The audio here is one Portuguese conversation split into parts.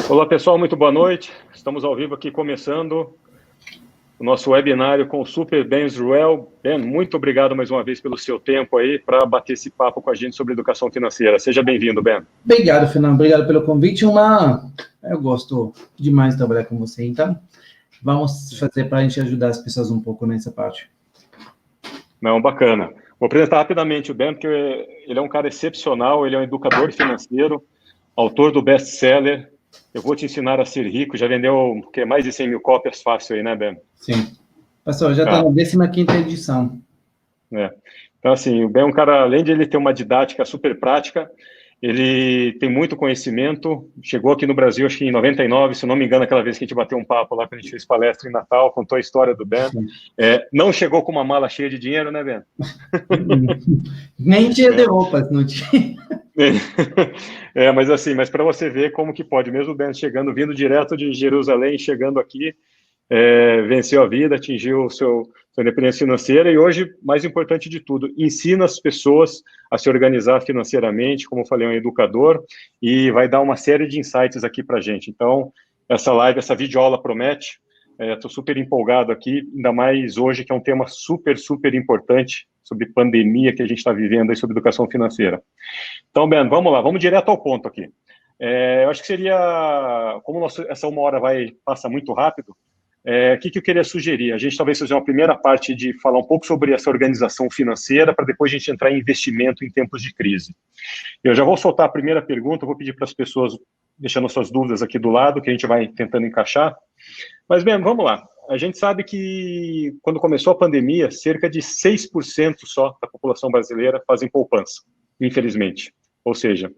Olá pessoal, muito boa noite. Estamos ao vivo aqui começando o nosso webinário com o Super Ben Zruel. Ben, muito obrigado mais uma vez pelo seu tempo aí para bater esse papo com a gente sobre educação financeira. Seja bem-vindo, Ben. Obrigado, Fernando. Obrigado pelo convite. Eu gosto demais de trabalhar com você, então vamos fazer para a gente ajudar as pessoas um pouco nessa parte. Não, bacana. Vou apresentar rapidamente o Ben, porque ele é um cara excepcional, ele é um educador financeiro, autor do best-seller Eu Vou Te Ensinar a Ser Rico. Já vendeu mais de 100 mil cópias fácil aí, né, Ben? Sim. Pastor, já está na 15ª edição. Então, assim, o Ben é um cara, além de ele ter uma didática super prática, ele tem muito conhecimento, chegou aqui no Brasil, acho que em 99, se não me engano, aquela vez que a gente bateu um papo lá, quando a gente fez palestra em Natal, contou a história do Ben. Não chegou com uma mala cheia de dinheiro, né, Ben? Nem tinha de roupas, não tinha. Mas para você ver como que pode, mesmo o Ben chegando, vindo direto de Jerusalém, chegando aqui, venceu a vida, atingiu sua independência financeira e hoje, mais importante de tudo, ensina as pessoas a se organizar financeiramente, como eu falei, é um educador, e vai dar uma série de insights aqui para a gente. Então, essa live, essa videoaula promete, estou super empolgado aqui, ainda mais hoje, que é um tema super, super importante, sobre pandemia que a gente está vivendo aí, sobre educação financeira. Então, Ben, vamos lá, vamos direto ao ponto aqui. Eu acho que seria, como essa uma hora passa muito rápido, o que eu queria sugerir? A gente talvez fazer uma primeira parte de falar um pouco sobre essa organização financeira, para depois a gente entrar em investimento em tempos de crise. Eu já vou soltar a primeira pergunta, vou pedir para as pessoas deixando suas dúvidas aqui do lado, que a gente vai tentando encaixar. Mas, bem, vamos lá. A gente sabe que, quando começou a pandemia, cerca de 6% só da população brasileira fazem poupança, infelizmente. Ou seja,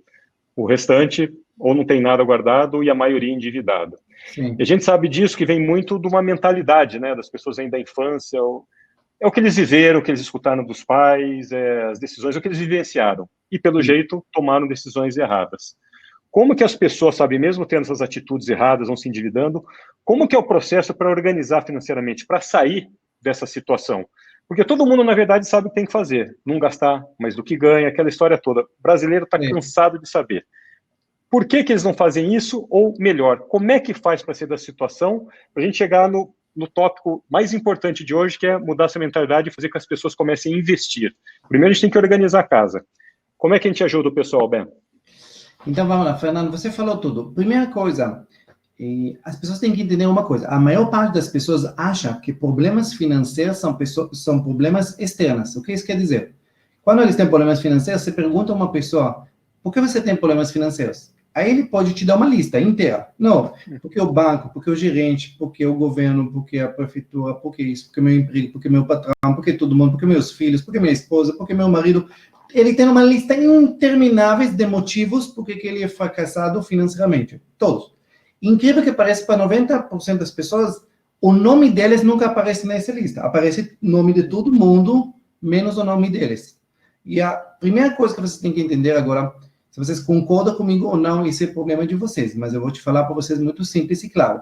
o restante ou não tem nada guardado e a maioria endividada. Sim. E a gente sabe disso que vem muito de uma mentalidade, né, das pessoas ainda da infância, é o que eles viveram, o que eles escutaram dos pais, as decisões, o que eles vivenciaram. E, pelo jeito, tomaram decisões erradas. Como que as pessoas, sabe, mesmo tendo essas atitudes erradas, vão se endividando, como que é o processo para organizar financeiramente, para sair dessa situação? Porque todo mundo, na verdade, sabe o que tem que fazer. Não gastar mais do que ganha, aquela história toda. O brasileiro está cansado de saber. Por que eles não fazem isso? Ou, melhor, como é que faz para sair da situação, para a gente chegar no tópico mais importante de hoje, que é mudar essa mentalidade e fazer com que as pessoas comecem a investir. Primeiro, a gente tem que organizar a casa. Como é que a gente ajuda o pessoal, Ben? Então, vamos lá, Fernando, você falou tudo. Primeira coisa, as pessoas têm que entender uma coisa. A maior parte das pessoas acha que problemas financeiros são problemas externos. O que isso quer dizer? Quando eles têm problemas financeiros, você pergunta a uma pessoa, por que você tem problemas financeiros? Aí ele pode te dar uma lista inteira. Não, porque o banco, porque o gerente, porque o governo, porque a prefeitura, porque isso, porque meu emprego, porque meu patrão, porque todo mundo, porque meus filhos, porque minha esposa, porque meu marido. Ele tem uma lista interminável de motivos porque que ele é fracassado financeiramente. Todos. Incrível que pareça, para 90% das pessoas, o nome deles nunca aparece nessa lista. Aparece o nome de todo mundo, menos o nome deles. E a primeira coisa que vocês têm que entender agora, se vocês concordam comigo ou não, esse é o problema de vocês. Mas eu vou te falar para vocês muito simples e claro.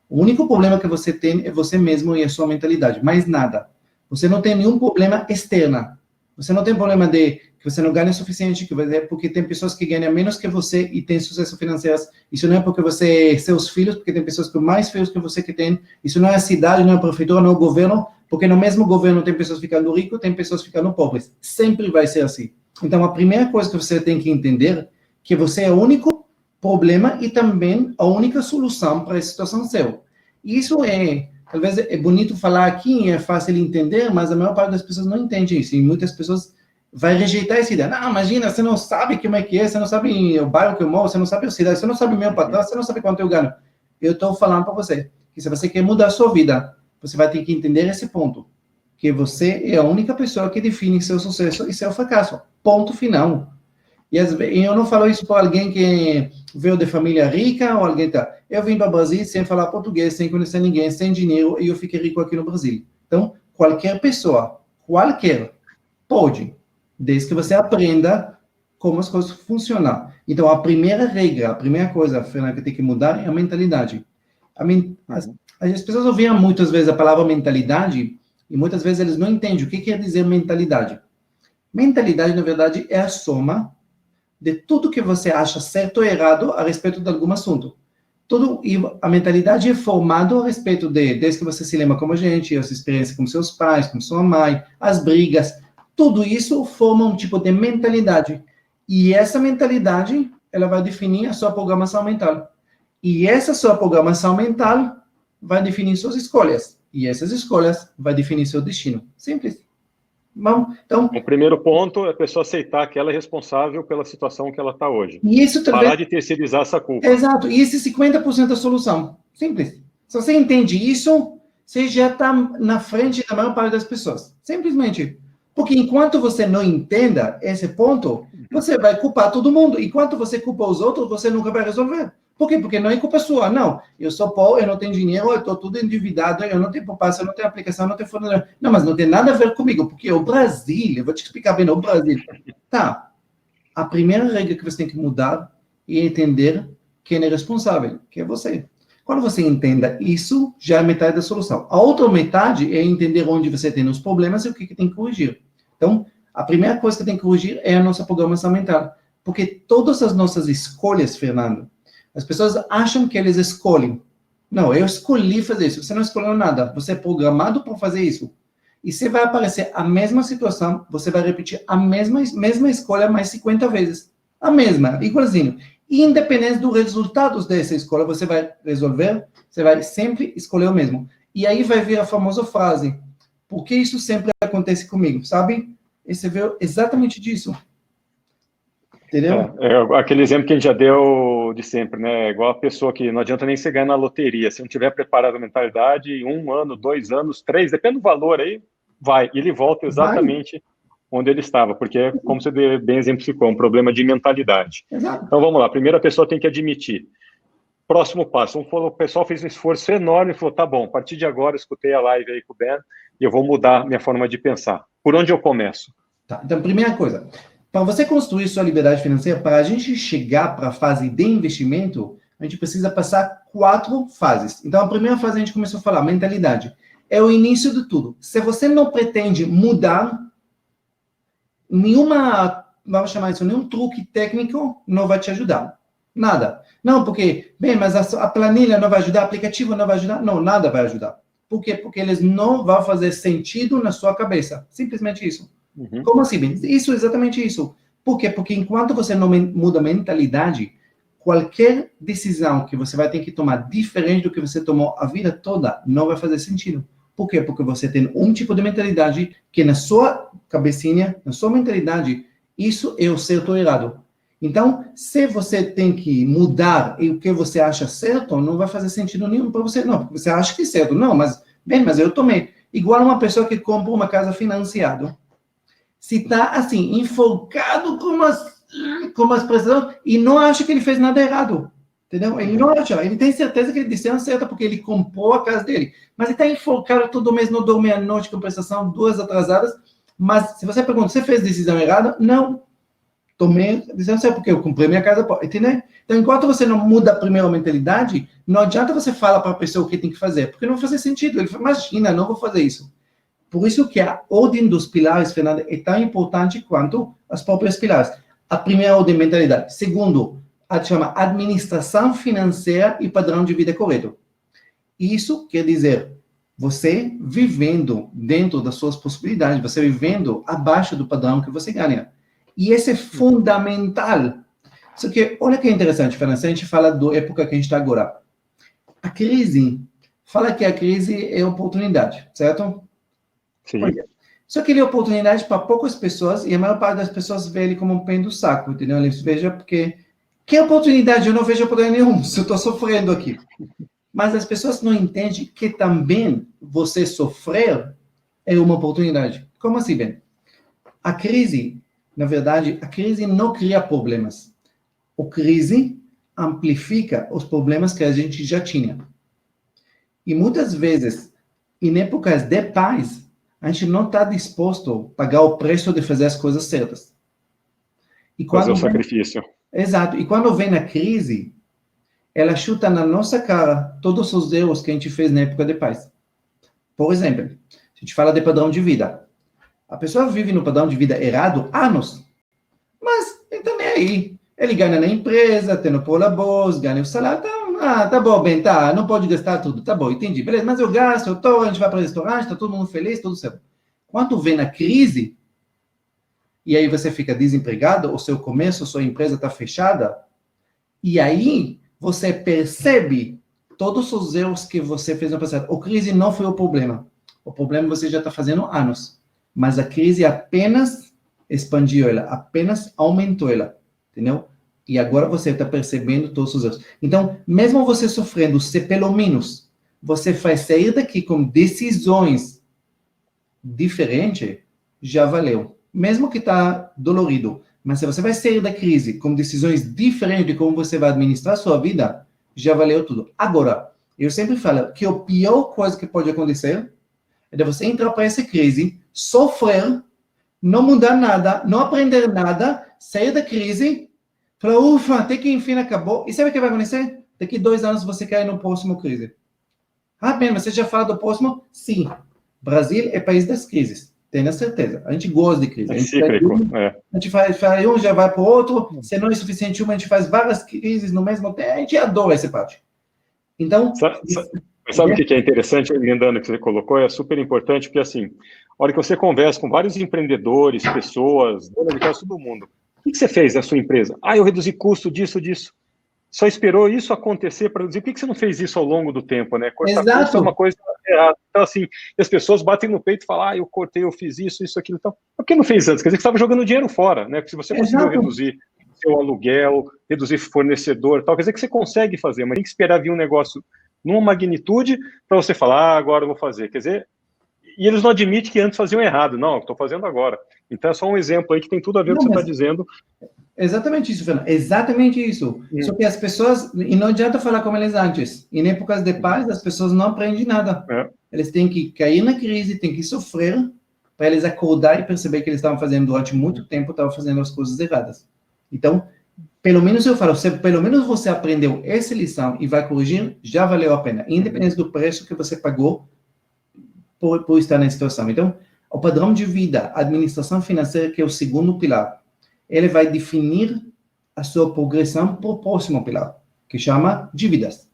O único problema que você tem é você mesmo e a sua mentalidade. Mais nada. Você não tem nenhum problema externo. Você não tem problema de que você não ganha o suficiente, porque tem pessoas que ganham menos que você e têm sucesso financeiro. Isso não é porque você é seus filhos, porque tem pessoas com mais filhos que você que tem. Isso não é a cidade, não é a prefeitura, não é o governo, porque no mesmo governo tem pessoas ficando ricas, tem pessoas ficando pobres. Sempre vai ser assim. Então, a primeira coisa que você tem que entender é que você é o único problema e também a única solução para essa situação seu. Isso talvez é bonito falar aqui, é fácil entender, mas a maior parte das pessoas não entende isso. E muitas pessoas vai rejeitar essa ideia. Não, imagina, você não sabe como é que é, você não sabe o bairro que eu moro, você não sabe a cidade, você não sabe meu patrão, você não sabe quanto eu ganho. Eu estou falando para você que se você quer mudar a sua vida, você vai ter que entender esse ponto. Que você é a única pessoa que define seu sucesso e seu fracasso. Ponto final. E eu não falo isso para alguém que veio de família rica ou alguém tá. Eu vim para o Brasil sem falar português, sem conhecer ninguém, sem dinheiro, e eu fiquei rico aqui no Brasil. Então, qualquer pessoa, pode, desde que você aprenda como as coisas funcionam. Então, a primeira regra, a primeira coisa, Fernanda, que tem que mudar é a mentalidade. As pessoas ouviram muitas vezes a palavra mentalidade e muitas vezes eles não entendem o que quer dizer mentalidade. Mentalidade, na verdade, é a soma de tudo que você acha certo ou errado a respeito de algum assunto. E a mentalidade é formada a respeito desde que você se lembra como gente, a sua experiência com seus pais, com sua mãe, as brigas, tudo isso forma um tipo de mentalidade. E essa mentalidade, ela vai definir a sua programação mental. E essa sua programação mental vai definir suas escolhas. E essas escolhas vai definir seu destino. Simples. Bom, então, o primeiro ponto é a pessoa aceitar que ela é responsável pela situação que ela está hoje. E isso também... Parar de terceirizar essa culpa. Exato. E esse 50% da solução. Simples. Se você entende isso, você já está na frente da maior parte das pessoas. Simplesmente. Porque enquanto você não entenda esse ponto, você vai culpar todo mundo. Enquanto você culpa os outros, você nunca vai resolver. Por quê? Porque não é culpa sua. Não, eu sou pobre, eu não tenho dinheiro, eu estou tudo endividado, eu não tenho poupança, eu não tenho aplicação, eu não tenho fundo. Não, mas não tem nada a ver comigo, porque o Brasil, eu vou te explicar bem, o Brasil. Tá, a primeira regra que você tem que mudar é entender quem é responsável, que é você. Quando você entenda isso, já é metade da solução. A outra metade é entender onde você tem os problemas e o que tem que corrigir. Então, a primeira coisa que tem que corrigir é a nossa programação mental. Porque todas as nossas escolhas, Fernando, as pessoas acham que eles escolhem. Não, eu escolhi fazer isso. Você não escolheu nada. Você é programado para fazer isso. E você vai aparecer a mesma situação, você vai repetir a mesma escolha mais 50 vezes. A mesma, igualzinho. Independente dos resultados dessa escolha, você vai resolver, você vai sempre escolher o mesmo. E aí vai vir a famosa frase, por que isso sempre acontece comigo, sabe? E você vê exatamente disso. Entendeu? É aquele exemplo que a gente já deu de sempre, né? Igual a pessoa que não adianta nem você ganhar na loteria. Se não tiver preparado a mentalidade, em 1 ano, 2 anos, 3, depende do valor aí, vai. E ele volta exatamente onde ele estava, porque, como você bem exemplificou, um problema de mentalidade. Exato. Então, vamos lá. Primeiro, a pessoa tem que admitir. Próximo passo. O pessoal fez um esforço enorme e falou, tá bom, a partir de agora, escutei a live aí com o Ben e eu vou mudar minha forma de pensar. Por onde eu começo? Tá, então, primeira coisa, para você construir sua liberdade financeira, para a gente chegar para a fase de investimento, a gente precisa passar 4 fases. Então, a primeira fase a gente começou a falar, mentalidade. É o início de tudo. Se você não pretende mudar, vamos chamar isso, nenhum truque técnico não vai te ajudar. Nada. Não, porque, bem, mas a planilha não vai ajudar, o aplicativo não vai ajudar. Não, nada vai ajudar. Por quê? Porque eles não vão fazer sentido na sua cabeça. Simplesmente isso. Uhum. Como assim? Isso, exatamente isso. Por quê? Porque enquanto você não muda a mentalidade, qualquer decisão que você vai ter que tomar diferente do que você tomou a vida toda, não vai fazer sentido. Por quê? Porque você tem um tipo de mentalidade que na sua cabecinha, na sua mentalidade, isso é o certo ou errado. Então, se você tem que mudar o que você acha certo, não vai fazer sentido nenhum para você. Não, porque você acha que é certo. Não, mas eu tomei. Igual uma pessoa que compra uma casa financiada. Se está, assim, enforcado com umas pressões e não acha que ele fez nada errado. Entendeu? Ele não acha. Ele tem certeza que ele decisão certa porque ele comprou a casa dele. Mas ele está enforcado todo mês, não dorme à noite com prestação, 2 atrasadas. Mas se você pergunta, você fez decisão errada? Não. Tomei decisão certa porque eu comprei minha casa. Entendeu? Então, enquanto você não muda a primeira mentalidade, não adianta você falar para a pessoa o que tem que fazer, porque não vai fazer sentido. Ele fala, imagina, não vou fazer isso. Por isso que a ordem dos pilares, Fernando, é tão importante quanto as próprias pilares. A primeira ordem de mentalidade. Segundo, a chama administração financeira e padrão de vida correto. Isso quer dizer, você vivendo dentro das suas possibilidades, você vivendo abaixo do padrão que você ganha. E esse é fundamental. Só que, olha que interessante, Fernando, se a gente fala da época que a gente está agora. A crise, fala que a crise é oportunidade, certo? Sim. Só que ele é oportunidade para poucas pessoas e a maior parte das pessoas vê ele como um pé do saco, entendeu? Eles vejam porque... Que oportunidade? Eu não vejo oportunidade nenhuma, se eu estou sofrendo aqui. Mas as pessoas não entendem que também você sofrer é uma oportunidade. Como assim, Ben? A crise, na verdade, a crise não cria problemas. A crise amplifica os problemas que a gente já tinha. E muitas vezes, em épocas de paz, a gente não está disposto a pagar o preço de fazer as coisas certas. E fazer o sacrifício. Exato. E quando vem a crise, ela chuta na nossa cara todos os erros que a gente fez na época de paz. Por exemplo, a gente fala de padrão de vida. A pessoa vive no padrão de vida errado há anos, mas não está nem aí. Ele ganha na empresa, tem o prolabos, ganha o salário, então tá bom, bem, tá, não pode gastar tudo, tá bom, entendi, beleza, mas eu gasto, a gente vai para o restaurante, tá todo mundo feliz, tudo certo. Quando vem a crise, e aí você fica desempregado, o seu comércio, a sua empresa está fechada, e aí você percebe todos os erros que você fez no passado. A crise não foi o problema você já está fazendo há anos, mas a crise apenas expandiu ela, apenas aumentou ela, entendeu? E agora você está percebendo todos os erros. Então, mesmo você sofrendo, se pelo menos você faz sair daqui com decisões diferentes, já valeu. Mesmo que está dolorido, mas se você vai sair da crise com decisões diferentes de como você vai administrar a sua vida, já valeu tudo. Agora, eu sempre falo que a pior coisa que pode acontecer é de você entrar para essa crise, sofrer, não mudar nada, não aprender nada, sair da crise, falar, ufa, até que enfim acabou. E sabe o que vai acontecer? Daqui 2 anos você cai no próximo crise. Ah, bem, você já fala do próximo? Sim. Brasil é país das crises. Tenha certeza. A gente gosta de crise. É cíclico, a gente faz um, já vai para o outro. Se não é suficiente uma, a gente faz várias crises no mesmo tempo. A gente adora essa parte. Então... Sabe o que é interessante, emendando que você colocou? É super importante, porque assim, a hora que você conversa com vários empreendedores, pessoas, donas de casa, todo mundo, o que você fez na sua empresa? Eu reduzi custo disso. Só esperou isso acontecer para dizer, por que você não fez isso ao longo do tempo, né? Cortar custo é uma coisa errada. Então, assim, as pessoas batem no peito e falam, eu cortei, eu fiz isso, aquilo. Então, por que não fez antes? Quer dizer que você estava jogando dinheiro fora, né? Porque se você conseguiu reduzir seu aluguel, reduzir fornecedor, tal, quer dizer que você consegue fazer, mas tem que esperar vir um negócio numa magnitude para você falar, agora eu vou fazer. Quer dizer, e eles não admitem que antes faziam errado. Não, estou fazendo agora. Então, é só um exemplo aí que tem tudo a ver com o que você está dizendo. Exatamente isso, Fernando. Exatamente isso. Só que as pessoas, e não adianta falar como eles antes. Em épocas de paz, as pessoas não aprendem nada. Eles têm que cair na crise, têm que sofrer, para eles acordar e perceber que eles estavam fazendo durante muito tempo, estavam fazendo as coisas erradas. Então, pelo menos eu falo, pelo menos você aprendeu essa lição e vai corrigir, já valeu a pena, independente do preço que você pagou por estar nessa situação. Então, o padrão de vida, a administração financeira, que é o segundo pilar, ele vai definir a sua progressão para o próximo pilar, que chama dívidas.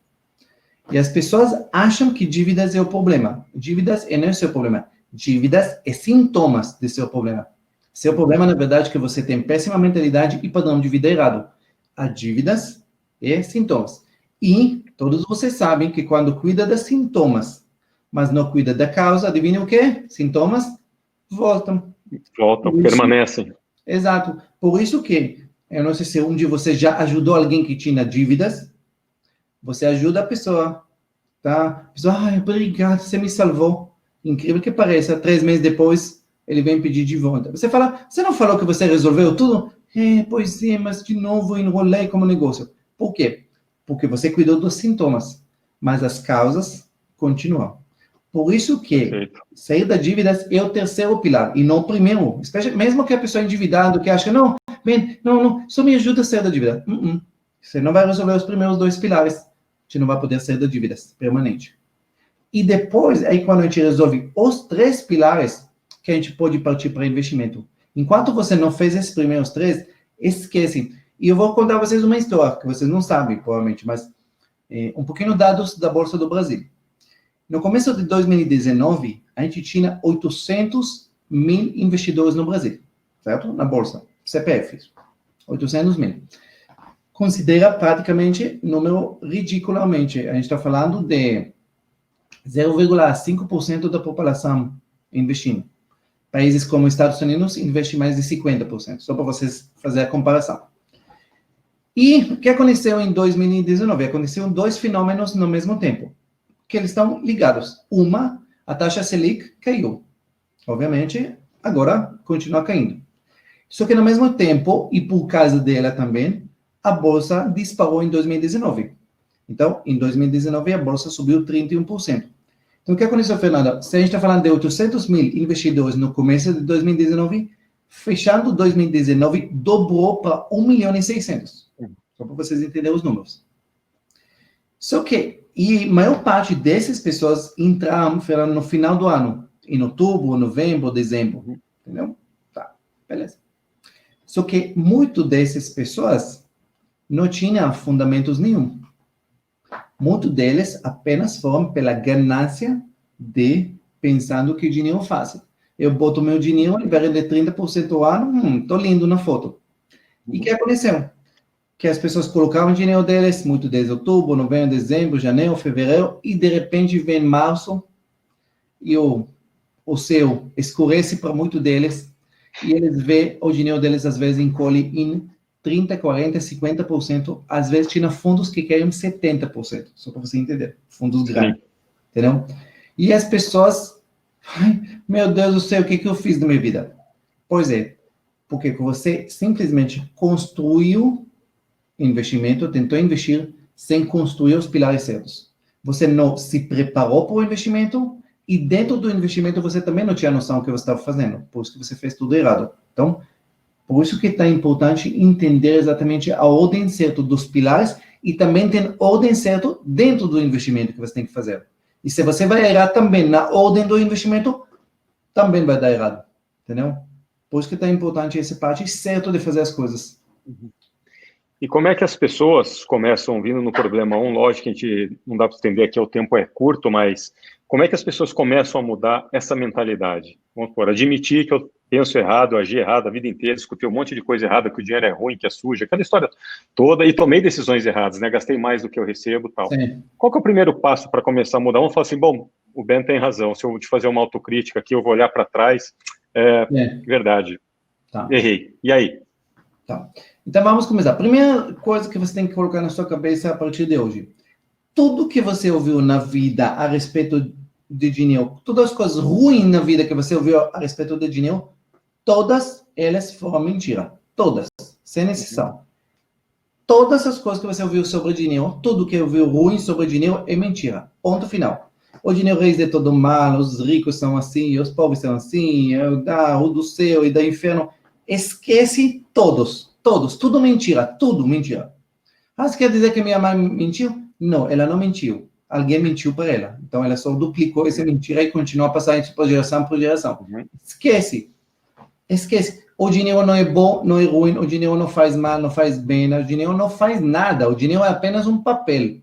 E as pessoas acham que dívidas é o problema. Dívidas não é o seu problema. Dívidas é sintomas do seu problema. Seu problema, na verdade, é que você tem péssima mentalidade e padrão de vida errado. As dívidas é sintomas. E todos vocês sabem que quando cuida dos sintomas, mas não cuida da causa, adivinha o quê? Sintomas voltam. Permanecem. Exato. Por isso que, eu não sei se um dia você já ajudou alguém que tinha dívidas, você ajuda a pessoa, tá? A pessoa, obrigado, você me salvou. Incrível que pareça, 3 meses depois, ele vem pedir de volta. Você fala, você não falou que você resolveu tudo? Pois é, mas de novo enrolei como negócio. Por quê? Porque você cuidou dos sintomas, mas as causas continuam. Por isso que sair da dívidas é o terceiro pilar, e não o primeiro. Mesmo que a pessoa é endividada, que acha, não, só me ajuda a sair da dívida. Você não vai resolver os primeiros 2 pilares, você não vai poder sair da dívidas permanente. E depois, aí quando a gente resolve os 3 pilares, que a gente pode partir para investimento. Enquanto você não fez esses primeiros 3, esquece. E eu vou contar a vocês uma história, que vocês não sabem, provavelmente, mas um pouquinho dados da Bolsa do Brasil. No começo de 2019, a gente tinha 800 mil investidores no Brasil, certo? Na Bolsa, CPFs. 800 mil. Considera praticamente número ridiculamente. A gente está falando de 0,5% da população investindo. Países como Estados Unidos investem mais de 50%, só para vocês fazerem a comparação. E o que aconteceu em 2019? Aconteceram 2 fenômenos no mesmo tempo, que eles estão ligados. Uma, a taxa Selic caiu. Obviamente, agora continua caindo. Só que no mesmo tempo, e por causa dela também, a Bolsa disparou em 2019. Então, em 2019, a Bolsa subiu 31%. Então, o que aconteceu, Fernanda? Se a gente está falando de 800 mil investidores no começo de 2019, fechando 2019, dobrou para 1.600.000. Só para vocês entenderem os números. Só que, e a maior parte dessas pessoas entraram, Fernanda, no final do ano, em outubro, novembro, dezembro. Entendeu? Tá, beleza. Só que muito dessas pessoas não tinham fundamentos nenhum. Muitos deles apenas foram pela ganância de pensando que o dinheiro é fácil. Eu boto meu dinheiro, ao invés de 30% ao ano, tô lindo na foto. E o que aconteceu? Que as pessoas colocavam o dinheiro deles, muito desde outubro, novembro, dezembro, janeiro, fevereiro, e de repente vem março, e o céu escurece para muitos deles, e eles veem o dinheiro deles, às vezes, encolhe em 30%, 40%, 50%, às vezes tinha fundos que querem 70%, só para você entender, fundos grandes, entendeu? E as pessoas, ai, meu Deus do céu, o que eu fiz na minha vida? Pois é, porque você simplesmente construiu investimento, tentou investir sem construir os pilares certos. Você não se preparou para o investimento e dentro do investimento você também não tinha noção do que você estava fazendo. Por isso que você fez tudo errado. Então, por isso que é importante entender exatamente a ordem certa dos pilares e também tem ordem certa dentro do investimento que você tem que fazer. E se você vai errar também na ordem do investimento, também vai dar errado. Entendeu? Por isso que é importante essa parte certa de fazer as coisas. E como é que as pessoas começam vindo no problema 1? Lógico que a gente não dá para entender aqui, o tempo é curto, mas como é que as pessoas começam a mudar essa mentalidade? Vamos supor, admitir que eu penso errado, eu agi errado a vida inteira, escutei um monte de coisa errada, que o dinheiro é ruim, que é sujo, aquela história toda, e tomei decisões erradas, né? Gastei mais do que eu recebo e tal. Sim. Qual que é o primeiro passo para começar a mudar? Vamos falar assim, bom, o Ben tem razão, se eu te fazer uma autocrítica aqui, eu vou olhar para trás, verdade, Tá. Errei. E aí? Tá. Então vamos começar. Primeira coisa que você tem que colocar na sua cabeça a partir de hoje. Tudo que você ouviu na vida a respeito de dinheiro, todas as coisas ruins na vida que você ouviu a respeito de dinheiro, todas elas foram mentira. Todas, sem exceção. Todas as coisas que você ouviu sobre dinheiro, tudo que ouviu ruim sobre dinheiro é mentira. Ponto final. O dinheiro é todo mal, os ricos são assim, os pobres são assim, o do céu e do inferno. Esquece todos, tudo mentira, tudo mentira. Ah, você quer dizer que minha mãe mentiu? Não, ela não mentiu. Alguém mentiu para ela. Então, ela só duplicou essa mentira e continua a passar isso por geração por geração. Esquece. O dinheiro não é bom, não é ruim, o dinheiro não faz mal, não faz bem, o dinheiro não faz nada, o dinheiro é apenas um papel.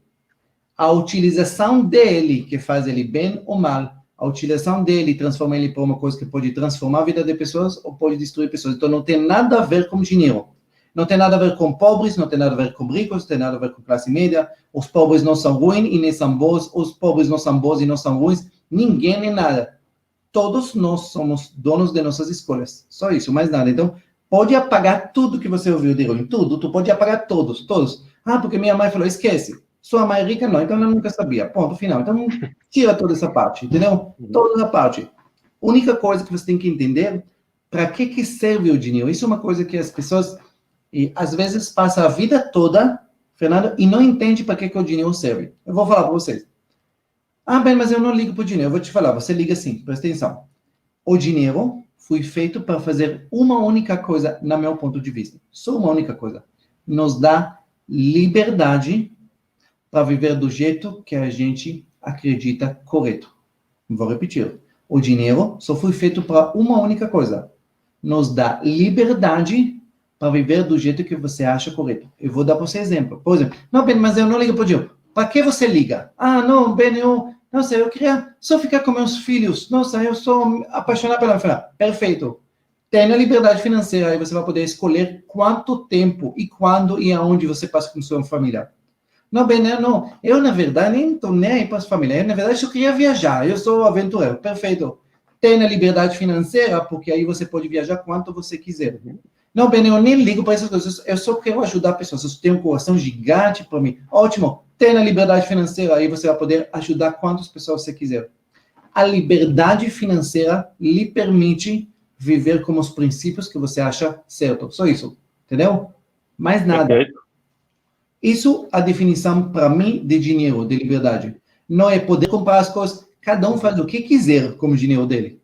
A utilização dele, que faz ele bem ou mal, a utilização dele transforma ele para uma coisa que pode transformar a vida de pessoas ou pode destruir pessoas. Então, não tem nada a ver com dinheiro. Não tem nada a ver com pobres, não tem nada a ver com ricos, não tem nada a ver com classe média. Os pobres não são ruins e nem são bons. Os pobres não são bons e não são ruins. Ninguém nem nada. Todos nós somos donos de nossas escolhas. Só isso, mais nada. Então, pode apagar tudo que você ouviu de ruim. Tudo. Tu pode apagar todos. Ah, porque minha mãe falou, esquece. Sua mãe é rica? Não, então ela nunca sabia. Ponto final. Então, tira toda essa parte, entendeu? Toda essa parte. Única coisa que você tem que entender, para que serve o dinheiro? Isso é uma coisa que as pessoas, às vezes, passam a vida toda, Fernando, e não entende para que o dinheiro serve. Eu vou falar para vocês. Ah, bem, mas eu não ligo para o dinheiro. Eu vou te falar, você liga sim, presta atenção. O dinheiro foi feito para fazer uma única coisa, no meu ponto de vista. Só uma única coisa. Nos dá liberdade para viver do jeito que a gente acredita correto. Vou repetir. O dinheiro só foi feito para uma única coisa. Nos dá liberdade para viver do jeito que você acha correto. Eu vou dar para você exemplo. Por exemplo, não, Ben, mas eu não ligo para o dinheiro. Para que você liga? Ah, não, Ben, nossa, eu queria só ficar com meus filhos. Nossa, eu sou apaixonado pela minha filha. Perfeito. Tenha liberdade financeira, aí você vai poder escolher quanto tempo e quando e aonde você passa com sua família. Não, Ben, não. Eu, na verdade, nem estou nem aí para as famílias. Eu, na verdade, eu queria viajar. Eu sou aventureiro. Perfeito. Tenha liberdade financeira, porque aí você pode viajar quanto você quiser. Não, Ben, eu nem ligo para essas coisas. Eu só quero ajudar pessoas. Eu tenho um coração gigante para mim. Ótimo. Tenha liberdade financeira, aí você vai poder ajudar quantas pessoas você quiser. A liberdade financeira lhe permite viver com os princípios que você acha certo. Só isso. Entendeu? Mais nada. Perfeito. Isso é a definição, para mim, de dinheiro, de liberdade. Não é poder comprar as coisas. Cada um faz o que quiser com o dinheiro dele.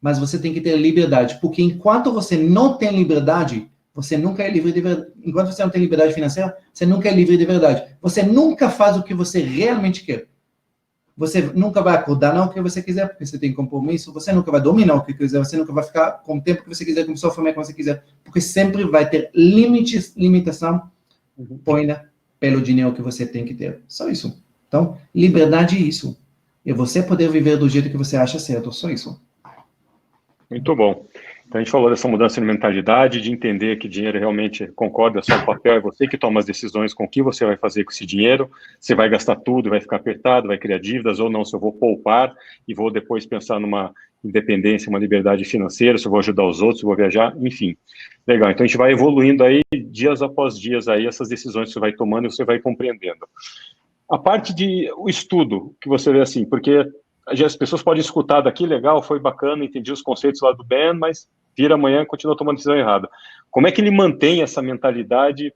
Mas você tem que ter liberdade. Porque enquanto você não tem liberdade, você nunca é livre de verdade. Enquanto você não tem liberdade financeira, você nunca é livre de verdade. Você nunca faz o que você realmente quer. Você nunca vai acordar não o que você quiser, porque você tem compromisso. Você nunca vai dominar o que quiser. Você nunca vai ficar com o tempo que você quiser, com sua família que você quiser. Porque sempre vai ter limitação, põe pelo dinheiro que você tem que ter. Só isso. Então, liberdade é isso. É você poder viver do jeito que você acha certo, só isso. Muito bom. Então, a gente falou dessa mudança de mentalidade, de entender que dinheiro realmente concorda, só o papel, é você que toma as decisões com o que você vai fazer com esse dinheiro, você vai gastar tudo, vai ficar apertado, vai criar dívidas, ou não, se eu vou poupar e vou depois pensar numa independência, uma liberdade financeira, se eu vou ajudar os outros, se eu vou viajar, enfim. Legal, então a gente vai evoluindo aí, dias após dias, aí, essas decisões que você vai tomando e você vai compreendendo. A parte de o estudo, que você vê assim, porque as pessoas podem escutar daqui, legal, foi bacana, entendi os conceitos lá do Ben, mas vira amanhã e continua tomando decisão errada. Como é que ele mantém essa mentalidade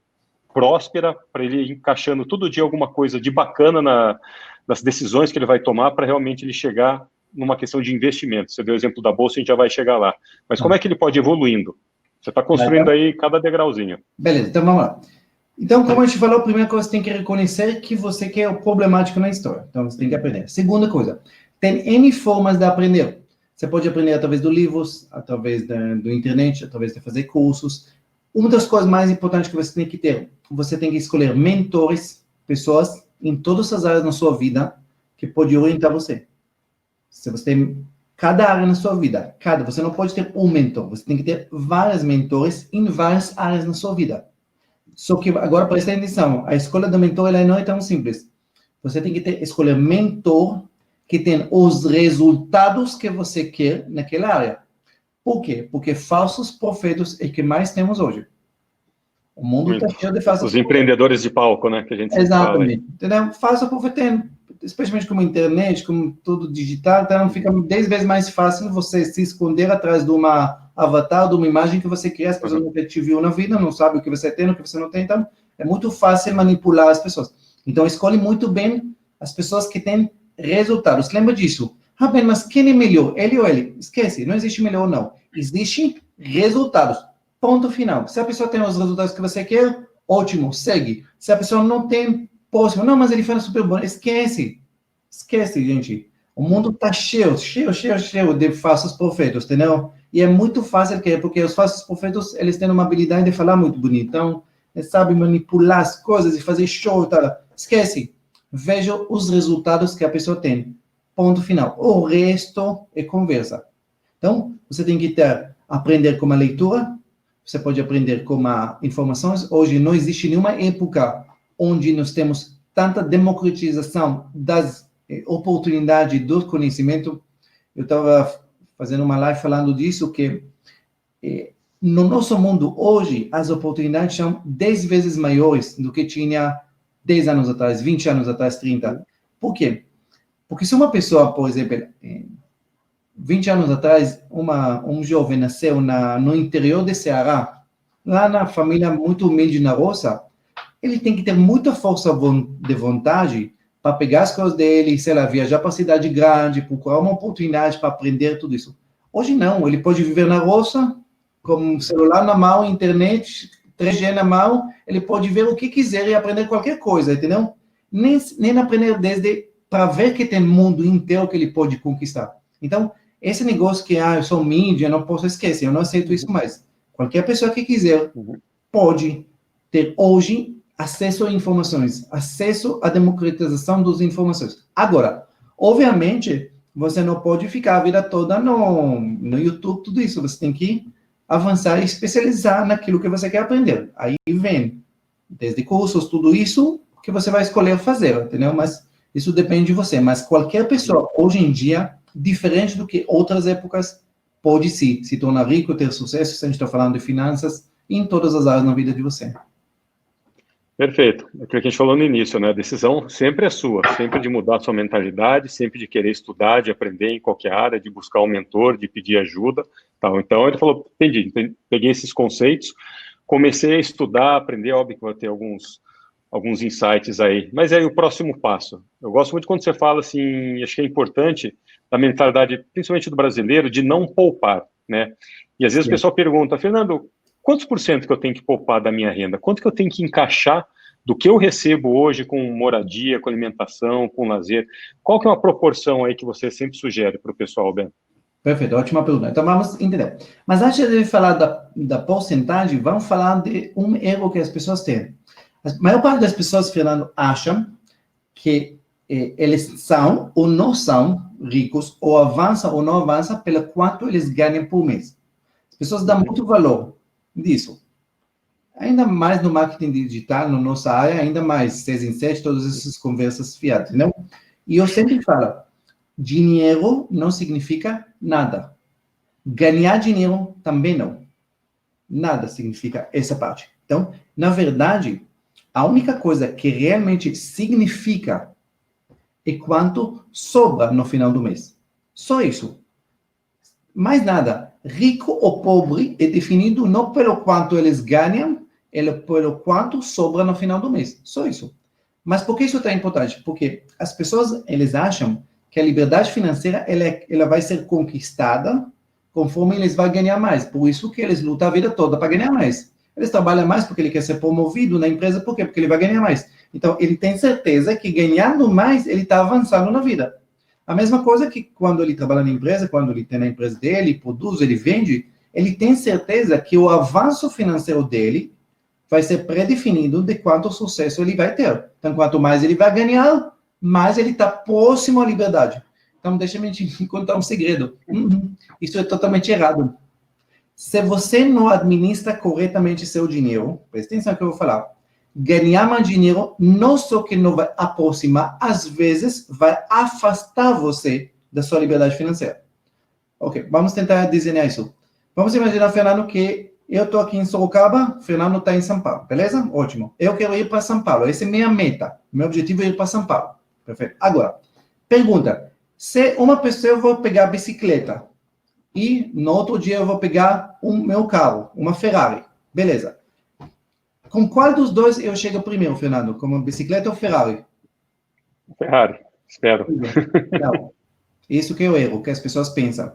próspera para ele ir encaixando todo dia alguma coisa de bacana nas decisões que ele vai tomar para realmente ele chegar numa questão de investimento? Você deu o exemplo da bolsa, a gente já vai chegar lá. Mas como é que ele pode ir evoluindo? Você está construindo aí cada degrauzinho. Beleza, então vamos lá. Então, como a gente falou, a primeira coisa, você tem que reconhecer que você quer o problemático na história. Então, você tem que aprender. Segunda coisa, tem N formas de aprender. Você pode aprender através de livros, através do internet, através de fazer cursos. Uma das coisas mais importantes que você tem que ter, você tem que escolher mentores, pessoas em todas as áreas na sua vida que podem orientar você. Se você tem cada área na sua vida, você não pode ter um mentor, você tem que ter vários mentores em várias áreas na sua vida. Só que agora presta atenção, a escolha do mentor ela não é tão simples. Você tem que escolher mentor que tem os resultados que você quer naquela área. Por quê? Porque falsos profetas é o que mais temos hoje. O mundo está cheio de falsos profetas. Os empreendedores de palco, né? Que a gente sempre fala. Exatamente. Entendeu? Falso profeta, especialmente com a internet, com tudo digital, então fica 10 vezes mais fácil você se esconder atrás de uma avatar, de uma imagem que você cria, as pessoas nunca te viu na vida, não sabe o que você tem, o que você não tem, então é muito fácil manipular as pessoas. Então escolhe muito bem as pessoas que têm resultados. Lembra disso? Ah, bem, mas quem é melhor? Ele ou ele? Esquece, não existe melhor ou não. Existe resultados. Ponto final. Se a pessoa tem os resultados que você quer, ótimo, segue. Se a pessoa não tem, próximo, não, mas ele fala super bom, esquece. Esquece, gente. O mundo está cheio de falsos profetas, entendeu? E é muito fácil, porque os falsos profetas, eles têm uma habilidade de falar muito bonito. Então, eles sabem manipular as coisas e fazer show e tal. Esquece. Veja os resultados que a pessoa tem. Ponto final. O resto é conversa. Então, você tem que aprender com a leitura, você pode aprender com informações. Hoje não existe nenhuma época onde nós temos tanta democratização das oportunidades do conhecimento. Eu estava fazendo uma live falando disso, que no nosso mundo hoje, as oportunidades são 10 vezes maiores do que tinha 10 anos atrás, 20 anos atrás, 30. Por quê? Porque se uma pessoa, por exemplo, 20 anos atrás, um jovem nasceu no interior de Ceará, lá na família muito humilde na roça, ele tem que ter muita força de vontade para pegar as coisas dele, sei lá, viajar para a cidade grande, procurar uma oportunidade para aprender tudo isso. Hoje não, ele pode viver na roça, com um celular na mão, internet, 3G na mão, ele pode ver o que quiser e aprender qualquer coisa, entendeu? Nem aprender para ver que tem mundo inteiro que ele pode conquistar. Então, esse negócio que, eu sou mídia, não posso esquecer, eu não aceito isso mais. Qualquer pessoa que quiser pode ter hoje acesso a informações, acesso à democratização das informações. Agora, obviamente, você não pode ficar a vida toda no YouTube, tudo isso. Você tem que avançar e especializar naquilo que você quer aprender. Aí vem, desde cursos, tudo isso que você vai escolher fazer, entendeu? Mas isso depende de você. Mas qualquer pessoa, hoje em dia, diferente do que outras épocas, pode sim se tornar rico, ter sucesso, se a gente está falando de finanças, em todas as áreas na vida de você. Perfeito. Aquilo que a gente falou no início, né? A decisão sempre é sua, sempre de mudar a sua mentalidade, sempre de querer estudar, de aprender em qualquer área, de buscar um mentor, de pedir ajuda. Tal. Então, ele falou, entendi, peguei esses conceitos, comecei a estudar, aprender, óbvio que vai ter alguns insights aí. Mas aí o próximo passo. Eu gosto muito quando você fala assim, acho que é importante a mentalidade, principalmente do brasileiro, de não poupar, né? E às vezes o pessoal pergunta, Fernando, quantos por cento que eu tenho que poupar da minha renda? Quanto que eu tenho que encaixar do que eu recebo hoje com moradia, com alimentação, com lazer? Qual que é uma proporção aí que você sempre sugere para o pessoal, Ben? Perfeito, ótima pergunta. Então vamos entender. Mas antes de falar da porcentagem, vamos falar de um erro que as pessoas têm. A maior parte das pessoas, Fernando, acham que eles são ou não são ricos, ou avançam ou não avançam, pelo quanto eles ganham por mês. As pessoas dão muito valor nisso. Ainda mais no marketing digital, na nossa área, ainda mais, 6 em 7, todas essas conversas fiadas, não? E eu sempre falo, dinheiro não significa nada. Ganhar dinheiro também não. Nada significa essa parte. Então, na verdade, a única coisa que realmente significa é quanto sobra no final do mês. Só isso. Mais nada. Rico ou pobre é definido não pelo quanto eles ganham, é pelo quanto sobra no final do mês. Só isso. Mas por que isso é tão importante? Porque as pessoas, eles acham que a liberdade financeira, ela vai ser conquistada conforme eles vão ganhar mais. Por isso que eles lutam a vida toda para ganhar mais. Eles trabalham mais porque ele quer ser promovido na empresa, por quê? Porque ele vai ganhar mais. Então, ele tem certeza que ganhando mais, ele está avançando na vida. A mesma coisa que quando ele trabalha na empresa, quando ele tem na empresa dele, produz, ele vende, ele tem certeza que o avanço financeiro dele vai ser predefinido de quanto sucesso ele vai ter. Então, quanto mais ele vai ganhar, mais ele está próximo à liberdade. Então, deixa-me te contar um segredo. Isso é totalmente errado. Se você não administra corretamente seu dinheiro, presta atenção no que eu vou falar, ganhar mais dinheiro não só que não vai aproximar, às vezes vai afastar você da sua liberdade financeira. Ok, vamos tentar desenhar isso. Vamos imaginar, Fernando, que eu estou aqui em Sorocaba, Fernando está em São Paulo, beleza? Ótimo. Eu quero ir para São Paulo, essa é minha meta. Meu objetivo é ir para São Paulo. Perfeito. Agora, pergunta, se uma pessoa eu vou pegar a bicicleta e no outro dia eu vou pegar meu carro, uma Ferrari, beleza. Com qual dos dois eu chego primeiro, Fernando? Com uma bicicleta ou Ferrari? Ferrari, espero. Não. Isso que é o erro, que as pessoas pensam.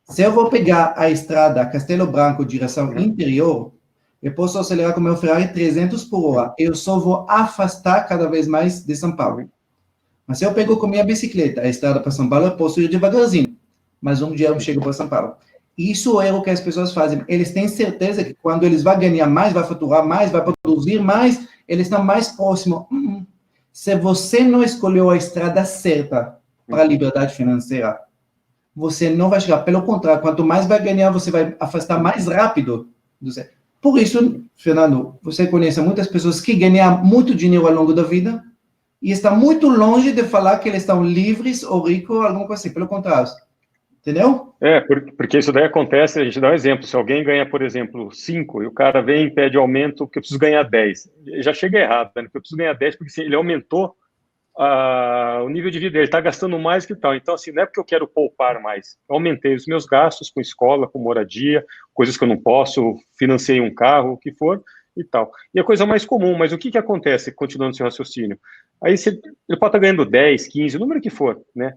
Se eu vou pegar a estrada Castelo Branco, direção interior, eu posso acelerar com o meu Ferrari 300 por hora. Eu só vou afastar cada vez mais de São Paulo. Mas se eu pego com minha bicicleta a estrada para São Paulo, eu posso ir devagarzinho. Mas um dia eu chego para São Paulo. Isso é o erro que as pessoas fazem. Eles têm certeza que quando eles vão ganhar mais, vai faturar mais, vai produzir mais, eles estão mais próximos. Se você não escolheu a estrada certa para a liberdade financeira, você não vai chegar. Pelo contrário, quanto mais vai ganhar, você vai afastar mais rápido. Por isso, Fernando, você conhece muitas pessoas que ganham muito dinheiro ao longo da vida e estão muito longe de falar que eles estão livres ou ricos, alguma coisa assim. Pelo contrário. Entendeu? Porque isso daí acontece, a gente dá um exemplo, se alguém ganha, por exemplo, 5, e o cara vem e pede aumento, porque eu preciso ganhar 10, já chega errado, né? Porque eu preciso ganhar 10, porque assim, ele aumentou o nível de vida, ele está gastando mais que tal, então assim, não é porque eu quero poupar mais, eu aumentei os meus gastos com escola, com moradia, coisas que eu não posso, financei um carro, o que for, e tal. E a coisa mais comum, mas o que acontece, continuando seu raciocínio? Aí ele pode estar ganhando 10, 15, o número que for, né?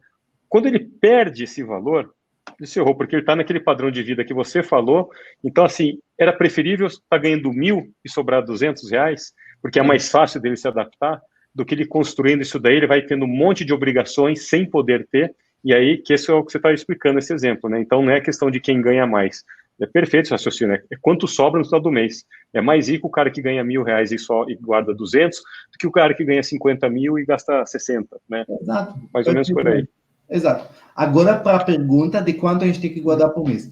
Quando ele perde esse valor, ele se errou, porque ele está naquele padrão de vida que você falou. Então, assim, era preferível estar ganhando 1.000 e sobrar R$200, porque é mais fácil dele se adaptar, do que ele construindo isso daí, ele vai tendo um monte de obrigações sem poder ter, e aí, que esse é o que você está explicando, esse exemplo, né? Então, não é questão de quem ganha mais. É perfeito esse raciocínio, é quanto sobra no final do mês. É mais rico o cara que ganha R$1.000 e guarda 200, do que o cara que ganha 50 mil e gasta 60, né? Exato. Mais ou menos por aí. Exato. Agora, para a pergunta de quanto a gente tem que guardar por mês.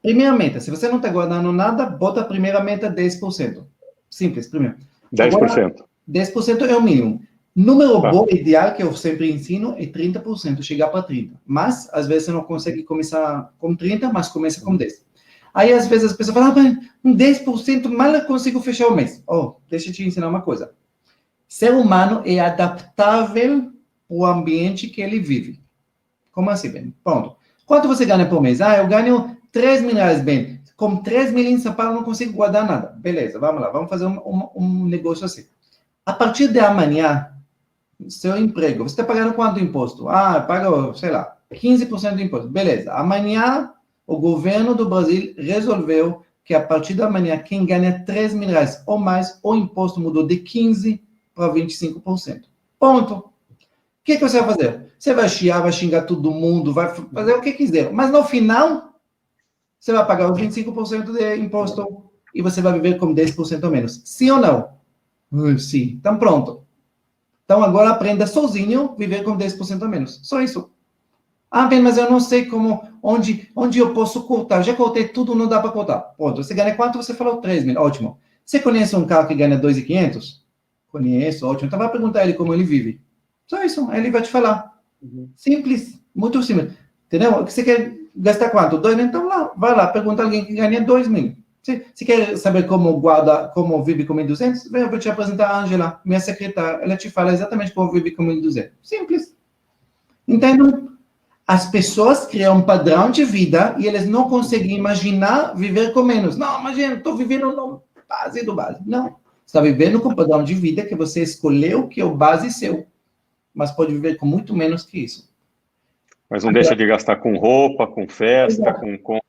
Primeira meta, se você não está guardando nada, bota a primeira meta 10%. Simples, primeiro. 10%. Agora, 10% é o mínimo. Número bom, ideal, que eu sempre ensino, é 30%, chegar para 30%. Mas, às vezes, você não consegue começar com 30%, mas começa com 10%. Aí, às vezes, as pessoas falam, com 10% mal eu consigo fechar o mês. Deixa eu te ensinar uma coisa. Ser humano é adaptável ao ambiente que ele vive. Como assim, Ben? Pronto. Quanto você ganha por mês? Eu ganho R$3.000, Ben. Com 3 mil em São Paulo, eu não consigo guardar nada. Beleza, vamos lá. Vamos fazer um negócio assim. A partir de amanhã, seu emprego, você está pagando quanto imposto? Paga, sei lá, 15% do imposto. Beleza. Amanhã, o governo do Brasil resolveu que a partir da manhã, quem ganha R$3.000 ou mais, o imposto mudou de 15% para 25%. Ponto. O que você vai fazer? Você vai chiar, vai xingar todo mundo, vai fazer o que quiser. Mas no final, você vai pagar os 25% de imposto e você vai viver com 10% a menos. Sim ou não? Sim. Então pronto. Então, agora aprenda sozinho a viver com 10% a menos. Só isso. Ah, bem, mas eu não sei onde eu posso cortar. Já cortei tudo, não dá para cortar. Pronto, você ganha quanto? Você falou 3 mil. Ótimo. Você conhece um cara que ganha 2.500? Conheço, ótimo. Então vai perguntar a ele como ele vive. Só isso, aí ele vai te falar. Simples, muito simples. Entendeu? Você quer gastar quanto? 2 mil? Então vai lá, pergunta a alguém que ganha 2 mil. Você quer saber como vive com 1.200? Eu vou te apresentar a Angela, minha secretária. Ela te fala exatamente como vive com 1.200. Simples. Entendeu? As pessoas criam um padrão de vida e eles não conseguem imaginar viver com menos. Não, imagina, estou vivendo no base do base. Não. Você está vivendo com um padrão de vida que você escolheu que é o base seu. Mas pode viver com muito menos que isso. Mas não deixa de gastar com roupa, com festa, com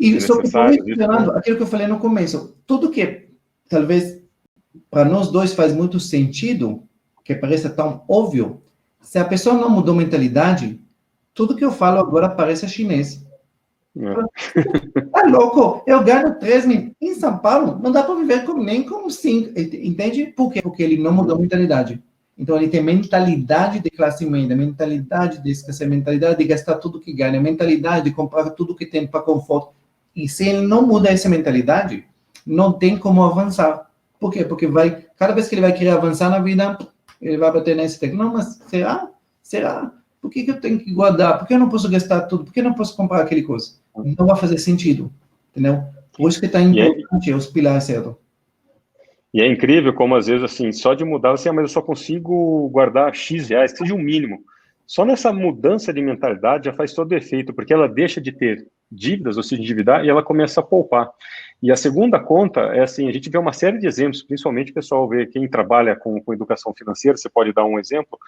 e só que por isso, Fernando, aquilo que eu falei no começo, tudo que talvez para nós dois faz muito sentido, que parece tão óbvio, se a pessoa não mudou mentalidade, tudo que eu falo agora parece chinês. Tá louco? Eu ganho 3 mil. Em São Paulo, não dá para viver nem com 5. Entende? Por quê? Porque ele não mudou a mentalidade. Então, ele tem mentalidade de classe média, mentalidade de escassez, mentalidade de gastar tudo que ganha, mentalidade de comprar tudo que tem para conforto. E se ele não muda essa mentalidade, não tem como avançar. Por quê? Porque cada vez que ele vai querer avançar na vida, ele vai bater nesse texto. Não, mas será? Será? Por que eu tenho que guardar? Por que eu não posso gastar tudo? Por que eu não posso comprar aquele coisa? Não vai fazer sentido, entendeu? Por isso que está importante os pilares certos. E é incrível como, às vezes, assim, só de mudar, assim, mas eu só consigo guardar X reais, que seja o mínimo. Só nessa mudança de mentalidade já faz todo efeito, porque ela deixa de ter dívidas, ou se endividar, e ela começa a poupar. E a segunda conta é assim, a gente vê uma série de exemplos, principalmente o pessoal vê quem trabalha com educação financeira, você pode dar um exemplo.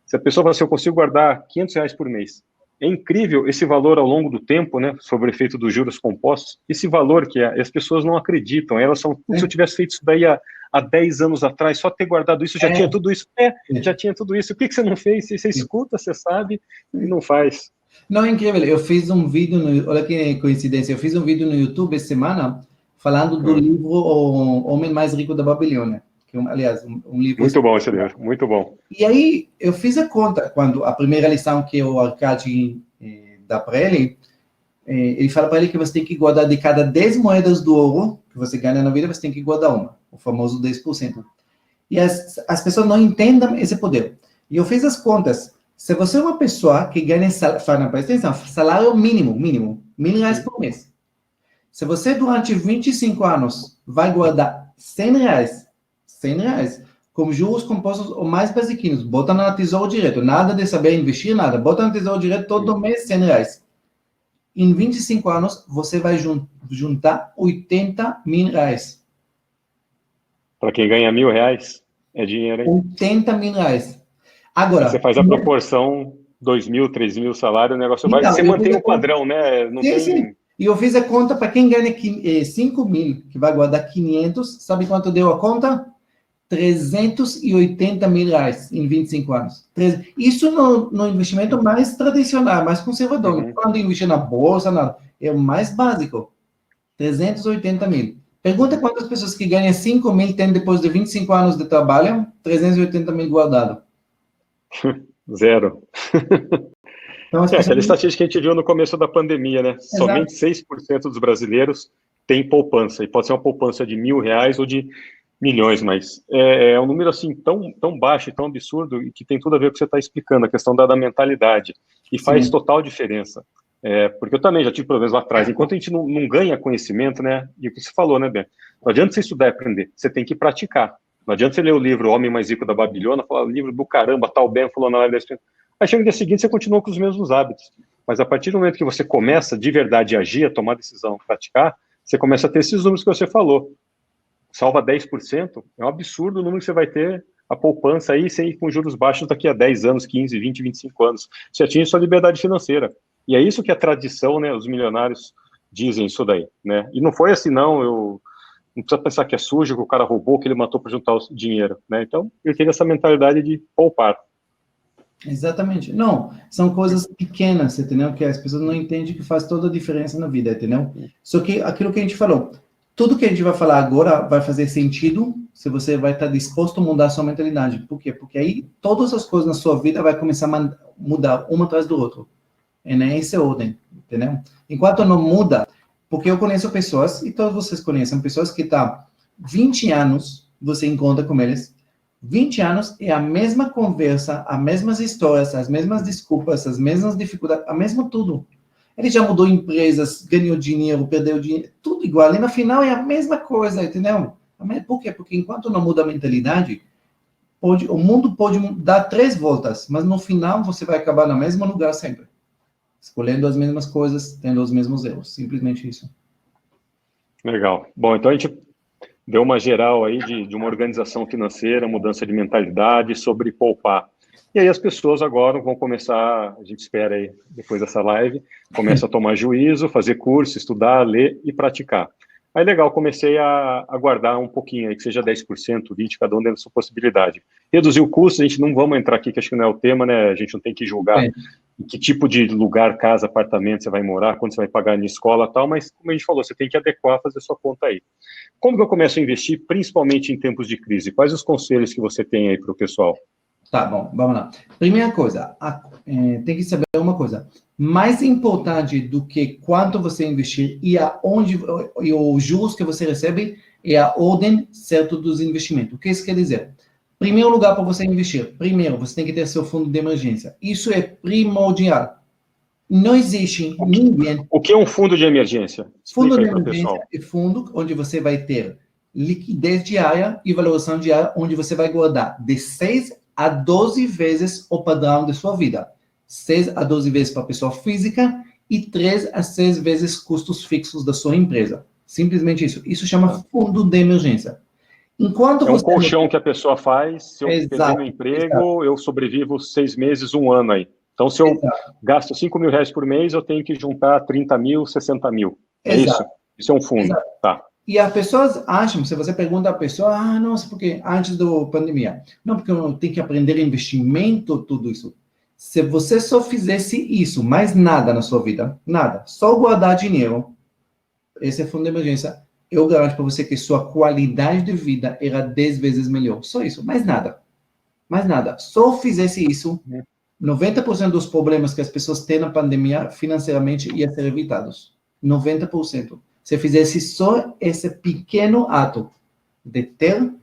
Se a pessoa fala assim, eu consigo guardar 500 reais por mês. É incrível esse valor ao longo do tempo, né, sobre o efeito dos juros compostos, esse valor que as pessoas não acreditam, elas são, se eu tivesse feito isso daí há 10 anos atrás, só ter guardado isso, já tinha tudo isso. Já tinha tudo isso. Por que você não fez? Você escuta, você sabe, e não faz. Não, é incrível. Eu fiz um vídeo, olha que coincidência, eu fiz um vídeo no YouTube essa semana falando do livro O Homem Mais Rico da Babilônia. Que, aliás, um livro... Muito bom esse livro, muito bom. E aí, eu fiz a conta, quando a primeira lição que o Arkady dá para ele fala para ele que você tem que guardar de cada 10 moedas do ouro que você ganha na vida, você tem que guardar uma, o famoso 10%. E as pessoas não entendem esse poder. E eu fiz as contas. Se você é uma pessoa que ganha salário mínimo, R$1.000 por mês. Se você, durante 25 anos, vai guardar R$100, com juros compostos ou mais basiquinhos, bota na Tesouro Direto, nada de saber investir, nada, bota na Tesouro Direto todo mês R$100. Em 25 anos, você vai juntar R$80.000. Para quem ganha R$1.000, é dinheiro, hein? R$80.000. Agora... Você faz a proporção, 2.000, 3.000 salário, o negócio vai... Você mantém o padrão, né? Não tem... Sim. E eu fiz a conta para quem ganha 5 mil, que vai guardar 500, sabe quanto deu a conta? R$380.000 em 25 anos. Isso no investimento mais tradicional, mais conservador. Não quando investir na bolsa, nada. É o mais básico. 380 mil. Pergunta quantas pessoas que ganham 5 mil têm, depois de 25 anos de trabalho, 380 mil guardado. Zero. Então, aquela estatística que a gente viu no começo da pandemia, né? Exato. Somente 6% dos brasileiros têm poupança. E pode ser uma poupança de R$1.000 ou de milhões, mas é um número assim tão baixo e tão absurdo e que tem tudo a ver com o que você está explicando, a questão da mentalidade. E faz total diferença. Porque eu também já tive problemas lá atrás. Enquanto a gente não ganha conhecimento, né? E o que você falou, né, Ben? Não adianta você estudar e aprender, você tem que praticar. Não adianta você ler o livro O Homem Mais Rico da Babilônia, falar, livro do caramba, tal Ben falou na live da ESPN. Aí chega no dia seguinte, você continua com os mesmos hábitos. Mas a partir do momento que você começa de verdade a agir, a tomar decisão, a praticar, você começa a ter esses números que você falou. Salva 10%, é um absurdo o número que você vai ter, a poupança aí, sem ir com juros baixos daqui a 10 anos, 15, 20, 25 anos. Você atinge sua liberdade financeira. E é isso que a tradição, né, os milionários dizem isso daí, né? E não foi assim, não precisa pensar que é sujo, que o cara roubou, que ele matou para juntar o dinheiro, né? Então, eu tenho essa mentalidade de poupar. Exatamente. Não, são coisas pequenas, entendeu? Que as pessoas não entendem que faz toda a diferença na vida, entendeu? Só que aquilo que a gente falou, tudo que a gente vai falar agora vai fazer sentido se você vai estar disposto a mudar a sua mentalidade. Por quê? Porque aí todas as coisas na sua vida vai começar a mudar uma atrás do outro. É nessa ordem, entendeu? Enquanto não muda, porque eu conheço pessoas, e todos vocês conhecem, pessoas que estão 20 anos, você encontra com eles, 20 anos é a mesma conversa, as mesmas histórias, as mesmas desculpas, as mesmas dificuldades, a mesma tudo. Ele já mudou empresas, ganhou dinheiro, perdeu dinheiro, tudo igual. E no final é a mesma coisa, entendeu? Por quê? Porque enquanto não muda a mentalidade, o mundo pode dar 3 voltas, mas no final você vai acabar no mesmo lugar sempre. Escolhendo as mesmas coisas, tendo os mesmos erros. Simplesmente isso. Legal. Bom, então a gente deu uma geral aí de uma organização financeira, mudança de mentalidade, sobre poupar. E aí as pessoas agora vão começar, a gente espera aí, depois dessa live, começa a tomar juízo, fazer curso, estudar, ler e praticar. Aí, legal, comecei a guardar um pouquinho aí, que seja 10%, 20%, cada um dentro da sua possibilidade. Reduzir o custo, a gente não vamos entrar aqui, que acho que não é o tema, né? A gente não tem que julgar em que tipo de lugar, casa, apartamento você vai morar, quando você vai pagar na escola e tal, mas, como a gente falou, você tem que adequar, fazer sua conta aí. Como que eu começo a investir, principalmente em tempos de crise? Quais os conselhos que você tem aí para o pessoal? Tá bom, vamos lá. Primeira coisa, tem que saber uma coisa. Mais importante do que quanto você investir e os juros que você recebe é a ordem certa dos investimentos. O que isso quer dizer? Primeiro lugar para você investir. Primeiro, você tem que ter seu fundo de emergência. Isso é primordial. Não existe ninguém... O que é um fundo de emergência? Fundo de emergência é fundo onde você vai ter liquidez diária e valorização diária, onde você vai guardar de 6 a 12 vezes o padrão de sua vida. 6 a 12 vezes para a pessoa física e 3 a 6 vezes custos fixos da sua empresa. Simplesmente isso. Isso chama fundo de emergência. Enquanto é um colchão que a pessoa faz, se eu perder meu emprego, eu sobrevivo 6 meses, 1 ano aí. Então, se eu gasto 5 mil reais por mês, eu tenho que juntar 30 mil, 60 mil. É isso? Isso é um fundo. Tá. E as pessoas acham, se você pergunta à pessoa, nossa, porque antes da pandemia, não, porque eu tenho que aprender investimento, tudo isso. Se você só fizesse isso, mais nada na sua vida, nada, só guardar dinheiro, esse é fundo de emergência, eu garanto para você que sua qualidade de vida era 10 vezes melhor. Só isso, mais nada. Mais nada. Só fizesse isso, 90% dos problemas que as pessoas têm na pandemia, financeiramente, iam ser evitados. 90%. Se fizesse só esse pequeno ato de ter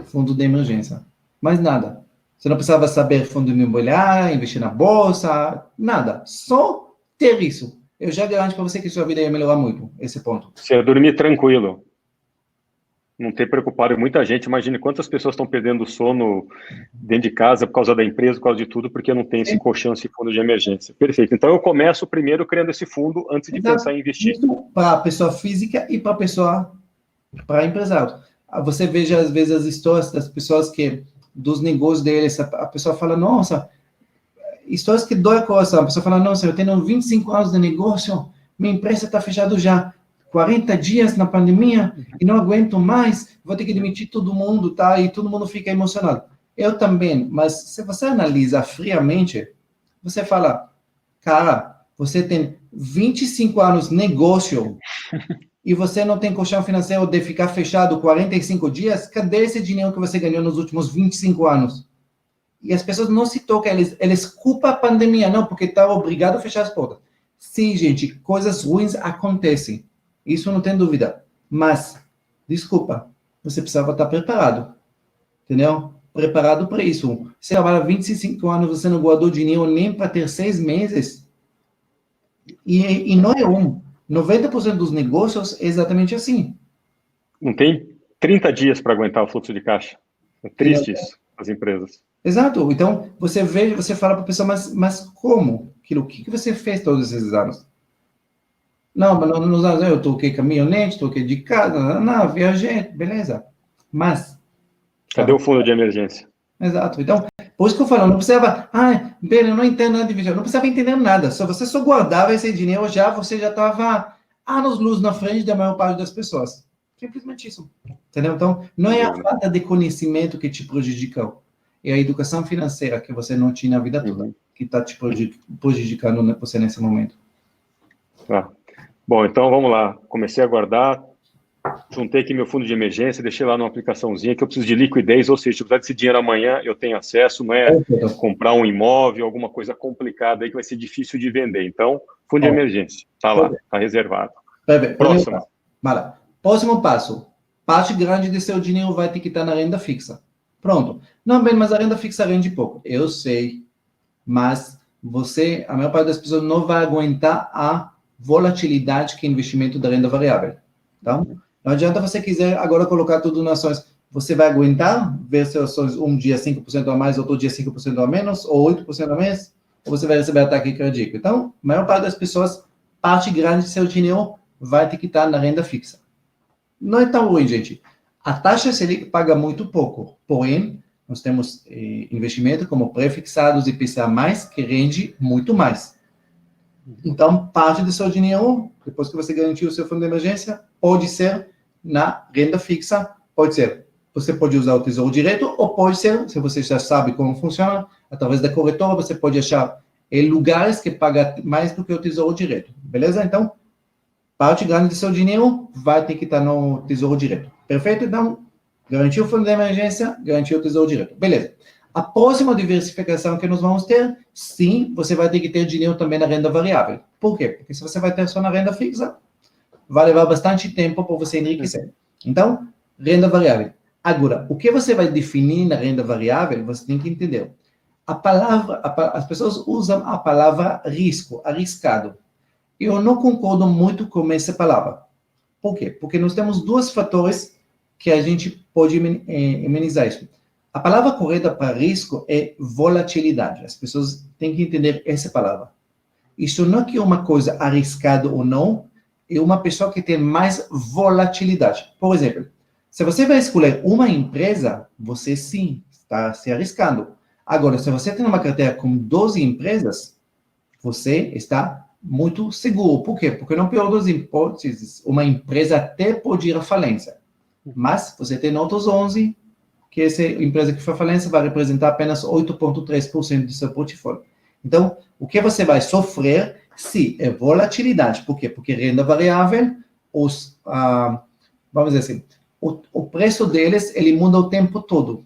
fundo de emergência. Mais nada. Você não precisava saber fundo imobiliário, investir na bolsa, nada. Só ter isso. Eu já garanto para você que sua vida ia melhorar muito, esse ponto. Você ia dormir tranquilo. Não ter preocupado muita gente. Imagine quantas pessoas estão perdendo o sono dentro de casa por causa da empresa, por causa de tudo, porque não tem esse colchão, esse fundo de emergência. Perfeito. Então, eu começo primeiro criando esse fundo antes de pensar em investir. Para a pessoa física e para a pessoa, para empresário. Você veja, às vezes, as histórias das pessoas que, dos negócios deles, a pessoa fala, nossa, histórias que dói a coração. A pessoa fala, nossa, eu tenho 25 anos de negócio, minha empresa está fechada já 40 dias na pandemia e não aguento mais, vou ter que demitir todo mundo, tá? E todo mundo fica emocionado. Eu também, mas se você analisa friamente, você fala, cara, você tem 25 anos de negócio e você não tem colchão financeiro de ficar fechado 45 dias, cadê esse dinheiro que você ganhou nos últimos 25 anos? E as pessoas não se tocam, eles culpam a pandemia, não, porque estava obrigado a fechar as portas. Sim, gente, coisas ruins acontecem. Isso não tem dúvida. Mas, desculpa, você precisava estar preparado. Entendeu? Preparado para isso. Você trabalha 25 anos, você não guardou dinheiro nem para ter 6 meses. E não é 90% dos negócios é exatamente assim. Não tem 30 dias para aguentar o fluxo de caixa. É triste isso, as empresas. Exato. Então, você vê, você fala para a pessoa, mas como? O que você fez todos esses anos? Não, mas nos anos eu toquei caminhonete, toquei de casa, não, viajei, beleza. Mas... Cadê o fundo de emergência? Exato. Então, por isso que eu falo, não precisava, Ben, eu não entendo nada de investimento, não precisava entender nada, você só guardava esse dinheiro, você já estava anos-luz na frente da maior parte das pessoas. Simplesmente isso. Entendeu? Então, não é a falta de conhecimento que te prejudicou, é a educação financeira que você não tinha a vida toda, que está te prejudicando você nesse momento. Tá. Bom, então vamos lá. Comecei a guardar, juntei aqui meu fundo de emergência, deixei lá numa aplicaçãozinha que eu preciso de liquidez, ou seja, se eu precisar desse dinheiro amanhã, eu tenho acesso, não é comprar um imóvel, alguma coisa complicada aí que vai ser difícil de vender. Então, fundo de emergência, está lá, está reservado. Próximo. Próximo passo. Parte grande de seu dinheiro vai ter que estar na renda fixa. Pronto. Não, bem, mas a renda fixa rende pouco. Eu sei, mas a maior parte das pessoas não vai aguentar a volatilidade que é investimento da renda variável. Então, não adianta você quiser agora colocar tudo nas ações. Você vai aguentar ver se ações um dia 5% a mais, outro dia 5% a menos, ou 8% a menos, ou você vai receber ataque cardíaco. Então, a maior parte das pessoas, parte grande de seu dinheiro vai ter que estar na renda fixa. Não é tão ruim, gente. A taxa Selic paga muito pouco, porém, nós temos investimento como pré-fixados e IPCA+, que rende muito mais. Então, parte do seu dinheiro, depois que você garantiu o seu fundo de emergência, pode ser na renda fixa, pode ser. Você pode usar o Tesouro Direto, ou pode ser, se você já sabe como funciona, através da corretora, você pode achar lugares que pagam mais do que o Tesouro Direto. Beleza? Então, parte grande do seu dinheiro vai ter que estar no Tesouro Direto. Perfeito? Então, garantiu o fundo de emergência, garantiu o Tesouro Direto. Beleza. A próxima diversificação que nós vamos ter, sim, você vai ter que ter dinheiro também na renda variável. Por quê? Porque se você vai ter só na renda fixa, vai levar bastante tempo para você enriquecer. Então, renda variável. Agora, o que você vai definir na renda variável, você tem que entender. As pessoas usam a palavra risco, arriscado. Eu não concordo muito com essa palavra. Por quê? Porque nós temos dois fatores que a gente pode amenizar isso. A palavra correta para risco é volatilidade. As pessoas têm que entender essa palavra. Isso não é que é uma coisa arriscada ou não, é uma pessoa que tem mais volatilidade. Por exemplo, se você vai escolher uma empresa, você sim está se arriscando. Agora, se você tem uma carteira com 12 empresas, você está muito seguro. Por quê? Porque, no pior das hipóteses, uma empresa até pode ir à falência. Mas você tem outros 11, que essa empresa que foi à falência vai representar apenas 8,3% do seu portfólio. Então, o que você vai sofrer, sim, é volatilidade. Por quê? Porque renda variável, vamos dizer assim, o preço deles, ele muda o tempo todo.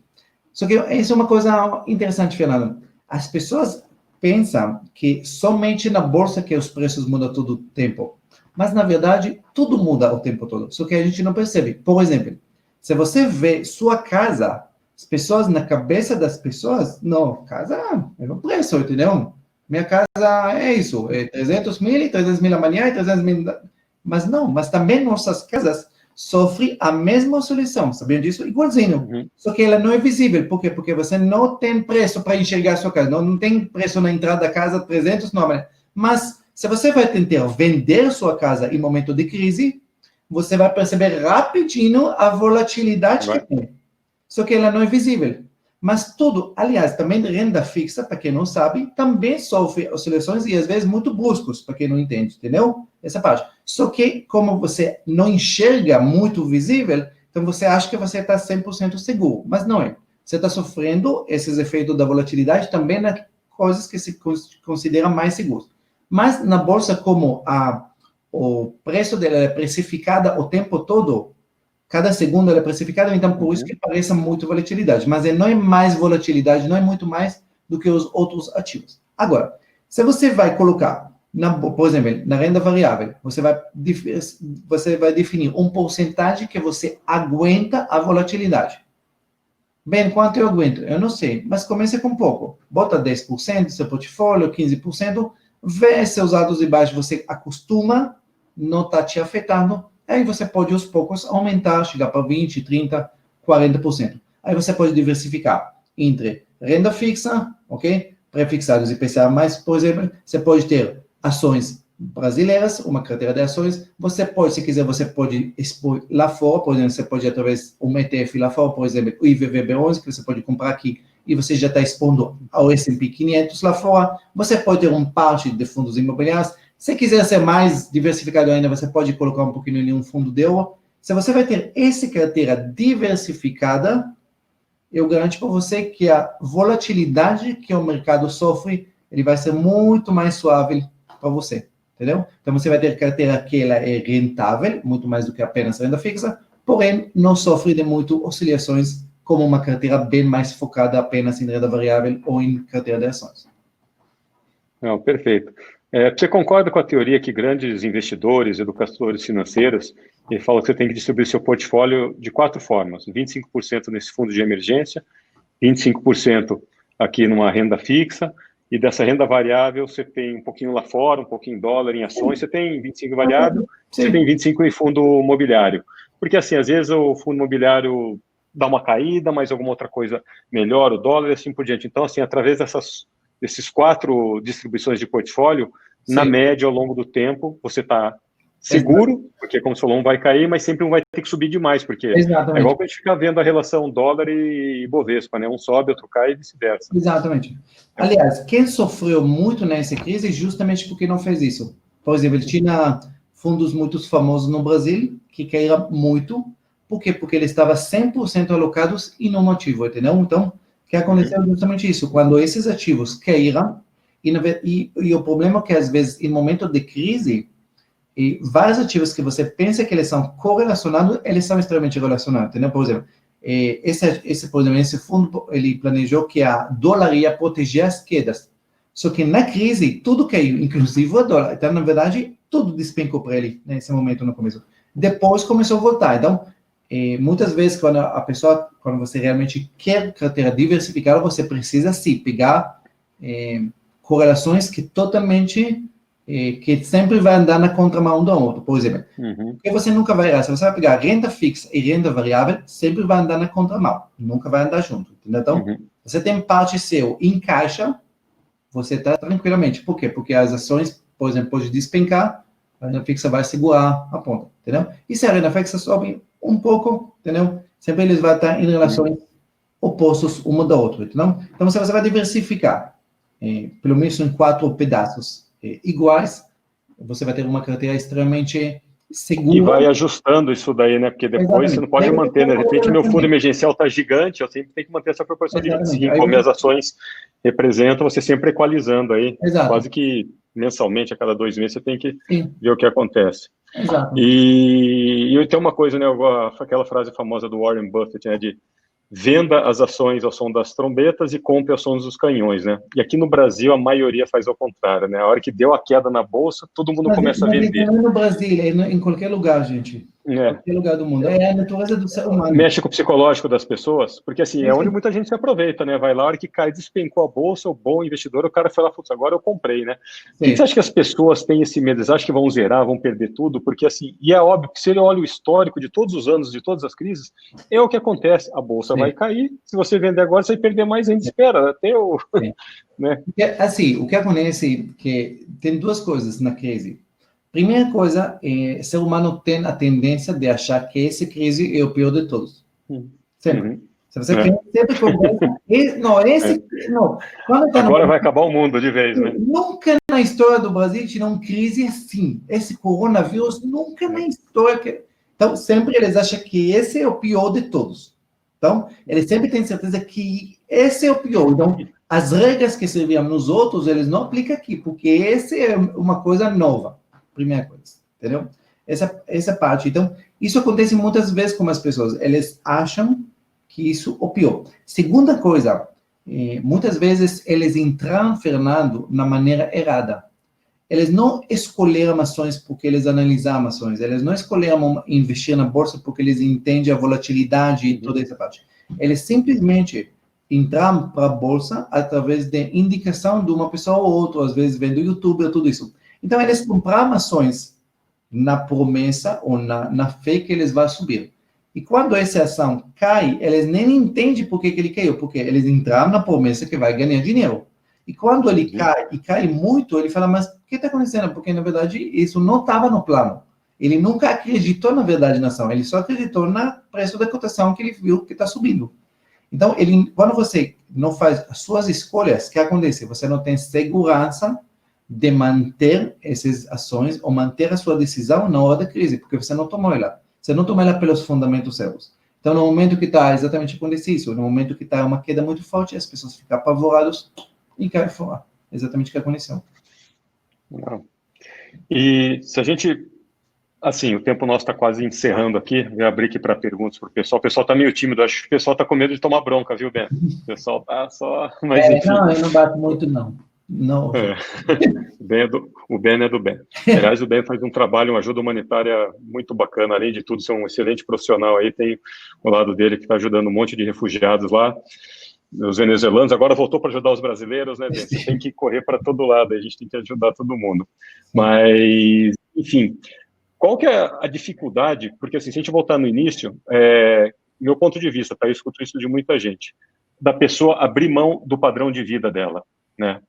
Só que isso é uma coisa interessante, Fernando. As pessoas pensam que somente na bolsa que os preços mudam todo o tempo. Mas, na verdade, tudo muda o tempo todo. Só que a gente não percebe. Por exemplo, se você vê sua casa, as pessoas, na cabeça das pessoas, não, casa é o preço, entendeu? Minha casa é isso, é 300 mil, 300 mil amanhã, 300 mil... Mas não, mas também nossas casas sofrem a mesma solução, sabiam disso? Igualzinho. Só que ela não é visível. Por quê? Porque você não tem preço para enxergar a sua casa. Não tem preço na entrada da casa, 300, não. Mas, se você vai tentar vender sua casa em momento de crise, você vai perceber rapidinho a volatilidade que tem. Só que ela não é visível. Mas tudo, aliás, também renda fixa, para quem não sabe, também sofre oscilações e às vezes muito bruscos, para quem não entende, entendeu? Essa parte. Só que, como você não enxerga muito visível, então você acha que você está 100% seguro. Mas não é. Você está sofrendo esses efeitos da volatilidade também nas coisas que se consideram mais seguras. Mas na bolsa, como o preço dela é precificada o tempo todo, cada segundo ela é precificada, então por isso que parece muito volatilidade. Mas não é mais volatilidade, não é muito mais do que os outros ativos. Agora, se você vai colocar, por exemplo, na renda variável, você vai definir um porcentagem que você aguenta a volatilidade. Bem, quanto eu aguento? Eu não sei, mas comece com pouco. Bota 10% do seu portfólio, 15%, vê seus altos e baixos, você acostuma, não está te afetando, aí você pode, aos poucos, aumentar, chegar para 20%, 30%, 40%. Aí você pode diversificar entre renda fixa, ok? Pré-fixados e IPCA+, por exemplo, você pode ter ações brasileiras, uma carteira de ações, você pode, se quiser, você pode expor lá fora, por exemplo, você pode, através de um ETF lá fora, por exemplo, o IVVB11, que você pode comprar aqui, e você já está expondo ao S&P 500 lá fora, você pode ter uma parte de fundos imobiliários. Se quiser ser mais diversificado ainda, você pode colocar um pouquinho em um fundo de ouro. Se você vai ter essa carteira diversificada, eu garanto para você que a volatilidade que o mercado sofre, ele vai ser muito mais suave para você. entendeu? Então, você vai ter carteira que ela é rentável, muito mais do que apenas renda fixa, porém, não sofre de muito oscilações, como uma carteira bem mais focada apenas em renda variável ou em carteira de ações. Não, perfeito. Você concorda com a teoria que grandes investidores, educadores financeiros, ele fala que você tem que distribuir seu portfólio de 4 formas: 25% nesse fundo de emergência, 25% aqui numa renda fixa, e dessa renda variável você tem um pouquinho lá fora, um pouquinho em dólar, em ações, você tem 25% variável, você tem 25% em fundo imobiliário. Porque assim, às vezes o fundo imobiliário dá uma caída, mas alguma outra coisa melhora o dólar e assim por diante. Então, assim, através desses 4 distribuições de portfólio, na média, ao longo do tempo, você está seguro, porque como você falou, um vai cair, mas sempre um vai ter que subir demais, porque é igual que a gente fica vendo a relação dólar e Bovespa, né? Um sobe, outro cai e vice-versa. Exatamente. Aliás, quem sofreu muito nessa crise justamente porque não fez isso. Por exemplo, tinha fundos muito famosos no Brasil que caíram muito. Por quê? Porque eles estavam 100% alocados em um ativo, entendeu? Então, o que aconteceu é justamente isso. Quando esses ativos caíram, e o problema é que, às vezes, em momento de crise, e vários ativos que você pensa que eles são correlacionados, eles são extremamente relacionados, entendeu? Por exemplo, esse fundo, ele planejou que a dólar ia proteger as quedas. Só que na crise, tudo caiu, inclusive o dólar. Então, na verdade, tudo despencou para ele nesse momento no começo. Depois começou a voltar. Então, muitas vezes, quando você realmente quer carteira diversificada, você precisa, sim, pegar correlações que sempre vai andar na contramão do outro. Por exemplo, porque você nunca vai, se você vai pegar renda fixa e renda variável, sempre vai andar na contramão, nunca vai andar junto, entendeu? Então, você tem parte seu em caixa, você está tranquilamente. Por quê? Porque as ações, por exemplo, pode despencar, a renda fixa vai segurar a ponta, entendeu? E se a renda fixa sobe um pouco, entendeu? Sempre eles vão estar em relações opostas uma da outra, entendeu? Então, você vai diversificar, pelo menos em 4 pedaços iguais, você vai ter uma carteira extremamente segura. E vai ajustando isso daí, né? Porque depois você não pode manter, né? De repente, meu fundo emergencial está gigante, eu sempre tenho que manter essa proporção de 25, como as ações representam, você sempre equalizando aí. Quase que mensalmente, a cada 2 meses, você tem que ver o que acontece. Exato. E tem uma coisa, né? Aquela frase famosa do Warren Buffett, né? De venda as ações ao som das trombetas e compre ao som dos canhões, né? E aqui no Brasil a maioria faz ao contrário, né? A hora que deu a queda na bolsa, todo mundo começa a vender. Não é no Brasil, é em qualquer lugar, gente. Em qualquer lugar do mundo. É a natureza do ser humano. Mexe com o psicológico das pessoas, porque assim, é onde muita gente se aproveita, né? Vai lá, a hora que cai, despencou a bolsa, o bom investidor, o cara foi lá, putz, agora eu comprei, né? Por que você acha que as pessoas têm esse medo? Eles acham que vão zerar, vão perder tudo? Porque assim, e é óbvio que se ele olha o histórico de todos os anos, de todas as crises, é o que acontece. A bolsa vai cair, se você vender agora, você vai perder mais ainda, espera, até o... né? Assim, o que acontece é que tem 2 coisas na crise. Primeira coisa, o ser humano tem a tendência de achar que essa crise é o pior de todos. Sempre. Se você sempre conversa... Agora vai acabar o mundo de vez, né? Nunca na história do Brasil tinha uma crise assim. Esse coronavírus, nunca na história... Então, sempre eles acham que esse é o pior de todos. Então, eles sempre têm certeza que esse é o pior. Então, as regras que serviam nos outros, eles não aplicam aqui, porque esse é uma coisa nova. Primeira coisa, entendeu? Essa parte. Então, isso acontece muitas vezes com as pessoas. Eles acham que isso é o pior. Segunda coisa, muitas vezes eles entraram, Fernando, na maneira errada. Eles não escolheram ações porque eles analisaram ações. Eles não escolheram investir na bolsa porque eles entendem a volatilidade e toda essa parte. Eles simplesmente entraram para a bolsa através de indicação de uma pessoa ou outra, às vezes vendo YouTube, tudo isso. Então, eles compraram ações na promessa ou na fé que eles vão subir. E quando essa ação cai, eles nem entendem por que ele caiu, porque eles entraram na promessa que vai ganhar dinheiro. E quando ele cai, e cai muito, ele fala, mas o que está acontecendo? Porque, na verdade, isso não estava no plano. Ele nunca acreditou, na verdade, na ação. Ele só acreditou no preço da cotação que ele viu que está subindo. Então, quando você não faz as suas escolhas, o que acontece? Você não tem segurança de manter essas ações ou manter a sua decisão na hora da crise, porque você não tomou ela. Você não tomou ela pelos fundamentos seus. Então, no momento que está exatamente acontece isso, no momento que está uma queda muito forte, as pessoas ficam apavoradas e caem fora. Exatamente o que aconteceu. Não. E se a gente, assim, o tempo nosso está quase encerrando aqui, vou abrir aqui para perguntas para o pessoal está meio tímido, acho que o pessoal está com medo de tomar bronca, viu, Ben? O pessoal tá só, mas enfim. Não, eu não bato muito, não. Não. É. O Ben é do Ben. Aliás, o Ben faz um trabalho, uma ajuda humanitária muito bacana, além de tudo, ser um excelente profissional aí, tem o lado dele que está ajudando um monte de refugiados lá, os venezuelanos, agora voltou para ajudar os brasileiros, né, Ben? Você tem que correr para todo lado, a gente tem que ajudar todo mundo. Mas, enfim, qual que é a dificuldade? Porque, assim, se a gente voltar no início, meu ponto de vista, tá? Eu escuto isso de muita gente, da pessoa abrir mão do padrão de vida dela, né?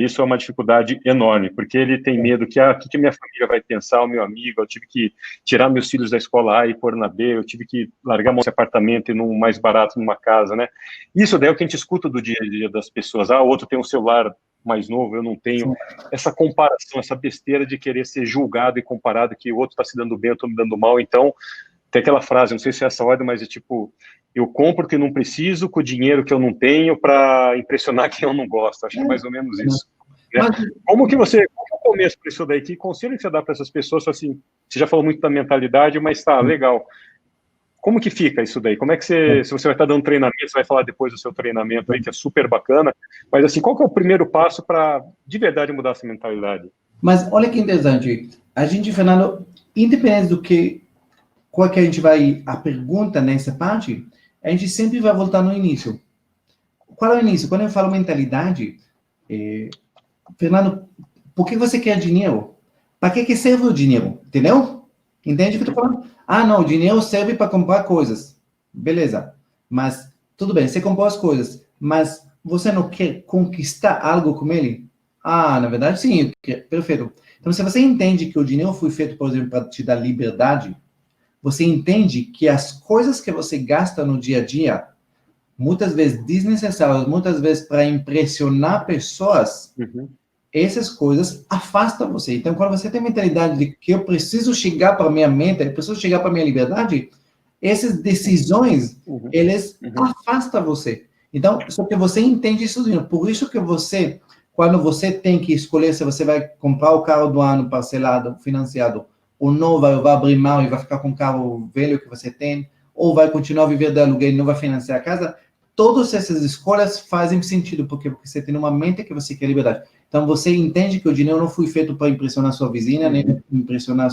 Isso é uma dificuldade enorme, porque ele tem medo que, o que minha família vai pensar, o meu amigo, eu tive que tirar meus filhos da escola A e pôr na B, eu tive que largar meu apartamento e num mais barato numa casa, né? Isso daí é o que a gente escuta do dia a dia das pessoas. O outro tem um celular mais novo, eu não tenho. Essa comparação, essa besteira de querer ser julgado e comparado, que o outro está se dando bem, eu estou me dando mal, então tem aquela frase, não sei se é essa ordem, mas é tipo, eu compro o que eu não preciso com o dinheiro que eu não tenho para impressionar quem eu não gosto. Acho que é mais ou menos isso. Né? Qual é o começo para isso daí? Que conselho que você dá para essas pessoas? Assim, você já falou muito da mentalidade, mas tá, legal. Como que fica isso daí? Como é que se você vai estar dando treinamento, você vai falar depois do seu treinamento aí, que é super bacana, mas assim, qual que é o primeiro passo para, de verdade, mudar essa mentalidade? Mas olha que interessante, a gente, Fernando, independente do que qual que a gente vai, a pergunta nessa parte, a gente sempre vai voltar no início. Qual é o início? Quando eu falo mentalidade, Fernando, por que você quer dinheiro? Para que serve o dinheiro? Entendeu? Entende o que eu estou falando? Não, o dinheiro serve para comprar coisas. Beleza. Mas, tudo bem, você comprou as coisas, mas você não quer conquistar algo com ele? Na verdade, sim. Perfeito. Então, se você entende que o dinheiro foi feito, por exemplo, para te dar liberdade, você entende que as coisas que você gasta no dia a dia, muitas vezes desnecessárias, muitas vezes para impressionar pessoas, essas coisas afastam você. Então, quando você tem a mentalidade de que eu preciso chegar para a minha meta, eu preciso chegar para a minha liberdade, essas decisões, eles afastam você. Então, só que você entende isso. Por isso que você, quando você tem que escolher se você vai comprar o carro do ano parcelado, financiado, ou não vai abrir mão e vai ficar com o carro velho que você tem, ou vai continuar a viver de aluguel e não vai financiar a casa, todas essas escolhas fazem sentido, porque você tem uma mente que você quer liberdade. Então, você entende que o dinheiro não foi feito para impressionar sua vizinha, nem impressionar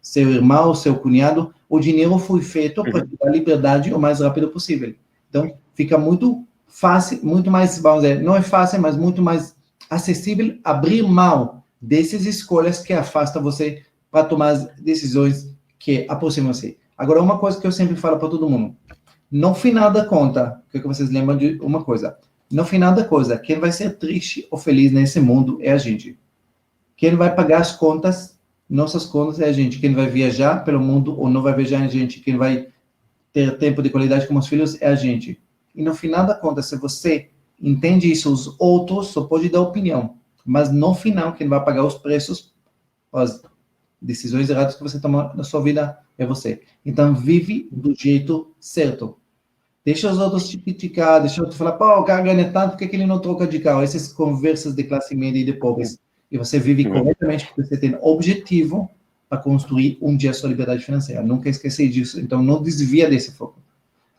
seu irmão, seu cunhado. O dinheiro foi feito para te dar liberdade o mais rápido possível. Então, fica muito fácil, muito mais, vamos dizer, não é fácil, mas muito mais acessível abrir mão dessas escolhas que afastam você para tomar as decisões que aproximam você. Agora, uma coisa que eu sempre falo para todo mundo, no final da conta, quero que vocês lembram de uma coisa, no final da coisa, quem vai ser triste ou feliz nesse mundo é a gente. Quem vai pagar as contas, nossas contas, é a gente. Quem vai viajar pelo mundo ou não vai viajar é a gente. Quem vai ter tempo de qualidade com os filhos é a gente. E no final da conta, se você entende isso, os outros só podem dar opinião. Mas no final, quem vai pagar os preços, as decisões erradas que você toma na sua vida é você. Então, vive do jeito certo. Deixa os outros te criticar, deixa outros falar, o cara ganha tanto, por que ele não troca de carro? Essas conversas de classe média e de pobres. E você vive corretamente porque você tem objetivo para construir um dia a sua liberdade financeira. Nunca esquecer disso. Então, não desvia desse foco.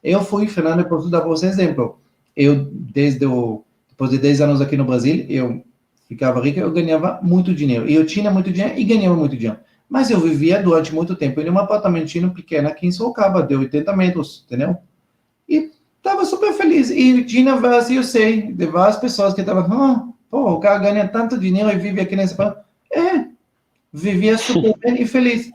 Eu fui, Fernando, eu posso dar para você exemplo. Eu, depois de 10 anos aqui no Brasil, eu ficava rico, eu ganhava muito dinheiro. E eu tinha muito dinheiro e ganhava muito dinheiro. Mas eu vivia durante muito tempo em um apartamentinho pequeno aqui em Sorocaba, de 80 metros, entendeu? E estava super feliz. E tinha várias, eu sei, de várias pessoas que estavam, o cara ganha tanto dinheiro e vive aqui nesse país. Vivia super bem e feliz.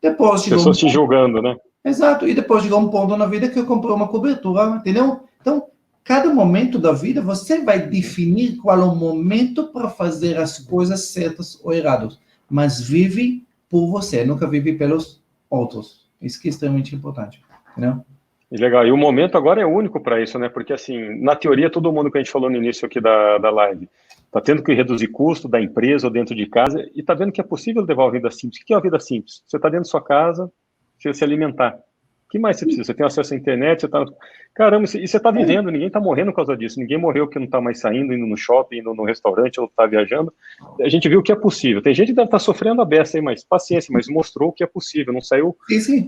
Depois chegou pessoas te julgando, né? Exato. E depois chegou um ponto na vida que eu comprei uma cobertura, entendeu? Então, cada momento da vida, você vai definir qual é o momento para fazer as coisas certas ou erradas. Mas vive por você, nunca vive pelos outros. Isso que é extremamente importante, entendeu? Legal. E o momento agora é único para isso, né? Porque, assim, na teoria, todo mundo que a gente falou no início aqui da live está tendo que reduzir custo da empresa ou dentro de casa e está vendo que é possível levar uma vida simples. O que é uma vida simples? Você está dentro da sua casa, você se alimentar. que mais você precisa? Você tem acesso à internet, você tá... Caramba, e você está vivendo, ninguém está morrendo por causa disso, ninguém morreu porque não está mais saindo, indo no shopping, indo no restaurante, ou está viajando. A gente viu o que é possível. Tem gente que deve estar sofrendo a beça aí, mas paciência, mas mostrou o que é possível, não saiu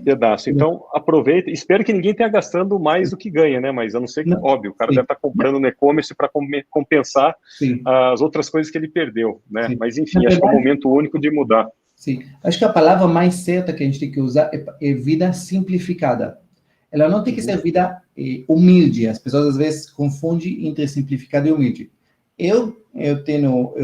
pedaço. Então, aproveita, espero que ninguém tenha gastando mais do que ganha, né? Mas a não ser que, óbvio, o cara deve estar comprando no e-commerce para compensar as outras coisas que ele perdeu, né? Mas, enfim, acho que é um momento único de mudar. Sim, acho que a palavra mais certa que a gente tem que usar é vida simplificada. Ela não tem que ser vida humilde. As pessoas às vezes confundem entre simplificado e humilde. Eu